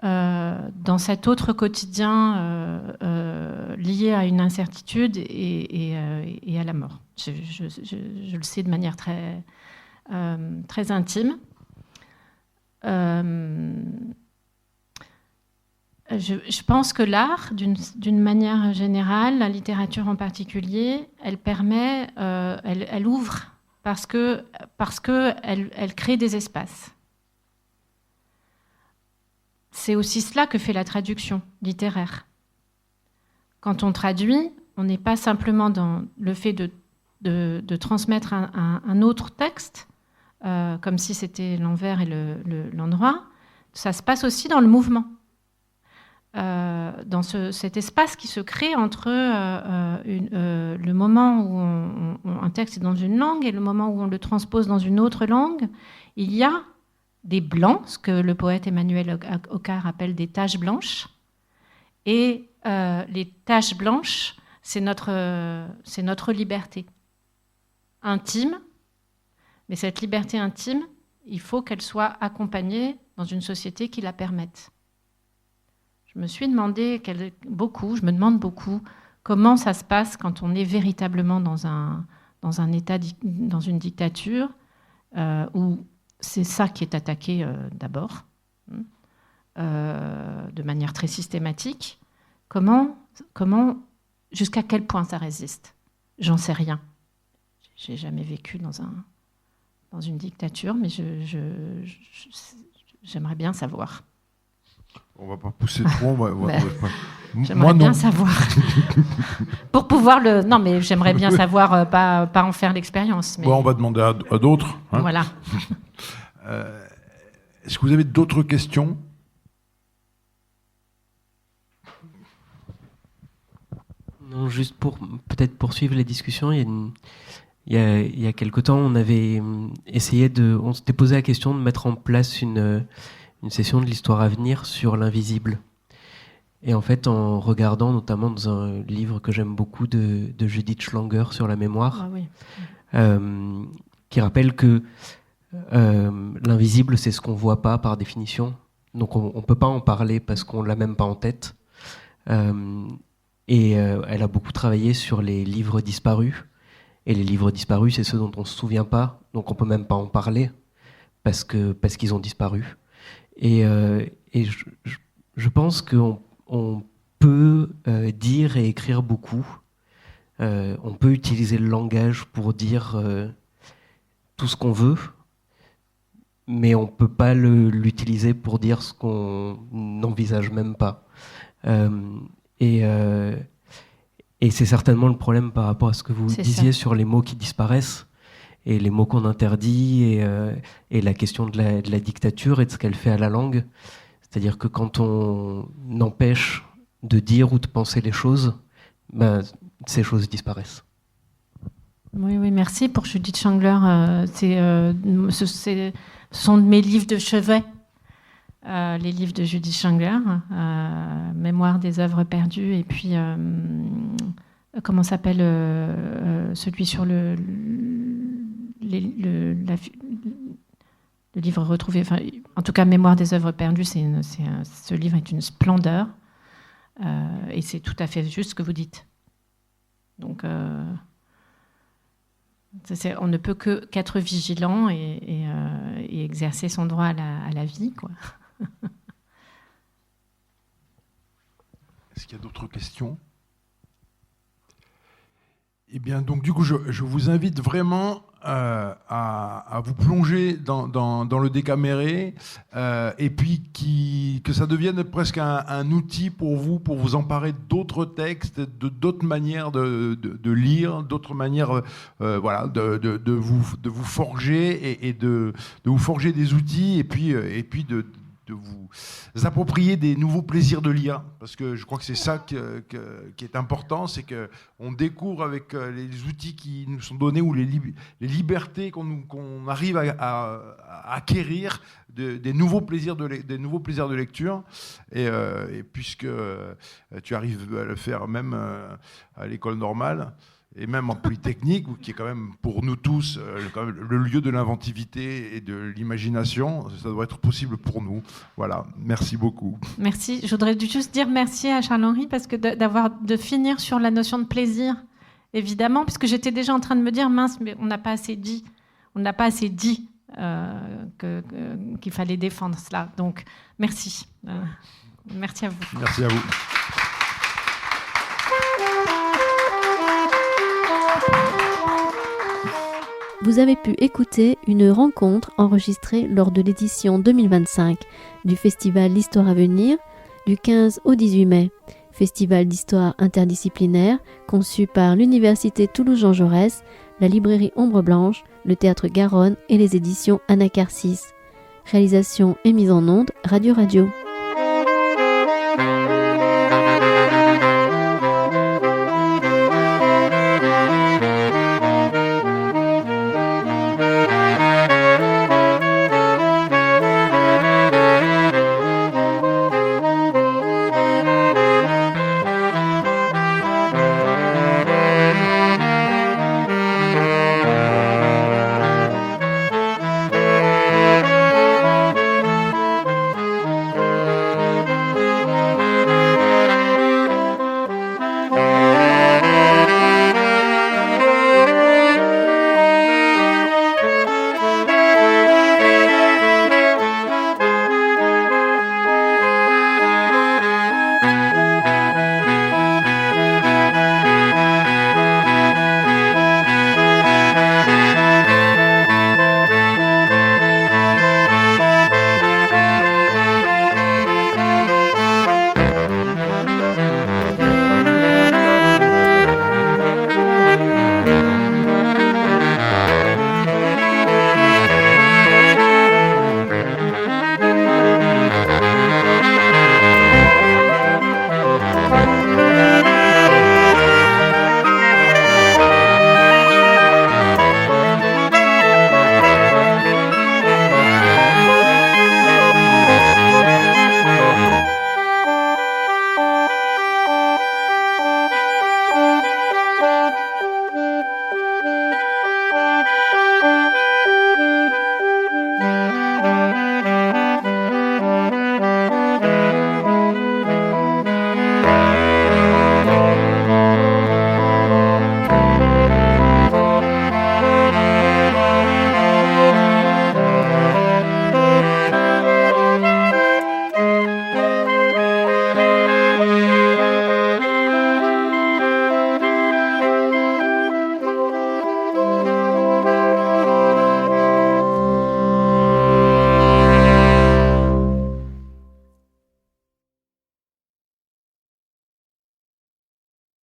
dans cet autre quotidien lié à une incertitude et à la mort. Je le sais de manière très, très intime. Je pense que l'art, d'une manière générale, la littérature en particulier, elle permet, elle ouvre parce que elle crée des espaces. C'est aussi cela que fait la traduction littéraire. Quand on traduit, on n'est pas simplement dans le fait de transmettre un autre texte, comme si c'était l'envers et l'endroit. Ça se passe aussi dans le mouvement. Dans cet espace qui se crée entre le moment où un texte est dans une langue et le moment où on le transpose dans une autre langue, il y a des blancs, ce que le poète Emmanuel Ocar appelle des taches blanches. Et les taches blanches, c'est notre liberté intime. Mais cette liberté intime, il faut qu'elle soit accompagnée dans une société qui la permette. Je me suis demandé je me demande beaucoup comment ça se passe quand on est véritablement dans un état, dans une dictature, où c'est ça qui est attaqué d'abord, de manière très systématique. Comment, jusqu'à quel point ça résiste? J'en sais rien. J'ai jamais vécu dans une dictature, mais j'aimerais bien savoir. On va pas pousser trop. J'aimerais bien savoir. Pour pouvoir le... Non, mais j'aimerais bien savoir, pas en faire l'expérience. Mais... Bon, on va demander à d'autres. Hein. Voilà. Est-ce que vous avez d'autres questions? Non, juste pour peut-être poursuivre les discussions, il y a quelque temps, on avait essayé on s'était posé la question de mettre en place une session de l'histoire à venir sur l'invisible. Et en fait, en regardant notamment dans un livre que j'aime beaucoup de Judith Schlanger sur la mémoire, qui rappelle que l'invisible, c'est ce qu'on voit pas par définition. Donc on peut pas en parler parce qu'on l'a même pas en tête. Et elle a beaucoup travaillé sur les livres disparus. Et les livres disparus, c'est ceux dont on se souvient pas, donc on peut même pas en parler parce qu'ils ont disparu. Et je pense qu'on peut dire et écrire beaucoup. On peut utiliser le langage pour dire tout ce qu'on veut, mais on peut pas l'utiliser pour dire ce qu'on n'envisage même pas. Et c'est certainement le problème par rapport à ce que vous disiez sur les mots qui disparaissent et les mots qu'on interdit et la question de la dictature et de ce qu'elle fait à la langue. C'est-à-dire que quand on empêche de dire ou de penser les choses, ces choses disparaissent. Oui, merci pour Judith Schlanger. Ce sont mes livres de chevet. Les livres de Judith Schlanger, Mémoire des œuvres perdues, et puis comment s'appelle celui sur le livre retrouvé, enfin, en tout cas Mémoire des œuvres perdues, ce livre est une splendeur, et c'est tout à fait juste ce que vous dites. Donc on ne peut qu'être vigilant et exercer son droit à la vie, quoi. Est-ce qu'il y a d'autres questions? Eh bien, donc, du coup, je vous invite vraiment à vous plonger dans le décaméré, et puis que ça devienne presque un outil pour vous emparer d'autres textes, d'autres manières de lire, d'autres manières voilà, de vous forger et de vous forger des outils, et puis de vous approprier des nouveaux plaisirs de lire, parce que je crois que c'est ça qui est important, c'est qu'on découvre avec les outils qui nous sont donnés, ou les libertés qu'on arrive à acquérir, des nouveaux plaisirs de lecture, et puisque tu arrives à le faire même à l'école normale, et même en Polytechnique, qui est quand même pour nous tous quand même le lieu de l'inventivité et de l'imagination, ça doit être possible pour nous. Voilà, merci beaucoup. Merci. Je voudrais juste dire merci à Charles-Henri, parce que de finir sur la notion de plaisir, évidemment, puisque j'étais déjà en train de me dire, mince, mais on n'a pas assez dit qu'il fallait défendre cela. Donc, merci. Merci à vous. Merci à vous. Vous avez pu écouter une rencontre enregistrée lors de l'édition 2025 du Festival L'Histoire à venir du 15 au 18 mai. Festival d'histoire interdisciplinaire conçu par l'Université Toulouse-Jean Jaurès, la librairie Ombre Blanche, le Théâtre Garonne et les éditions Anacarsis. Réalisation et mise en onde Radio.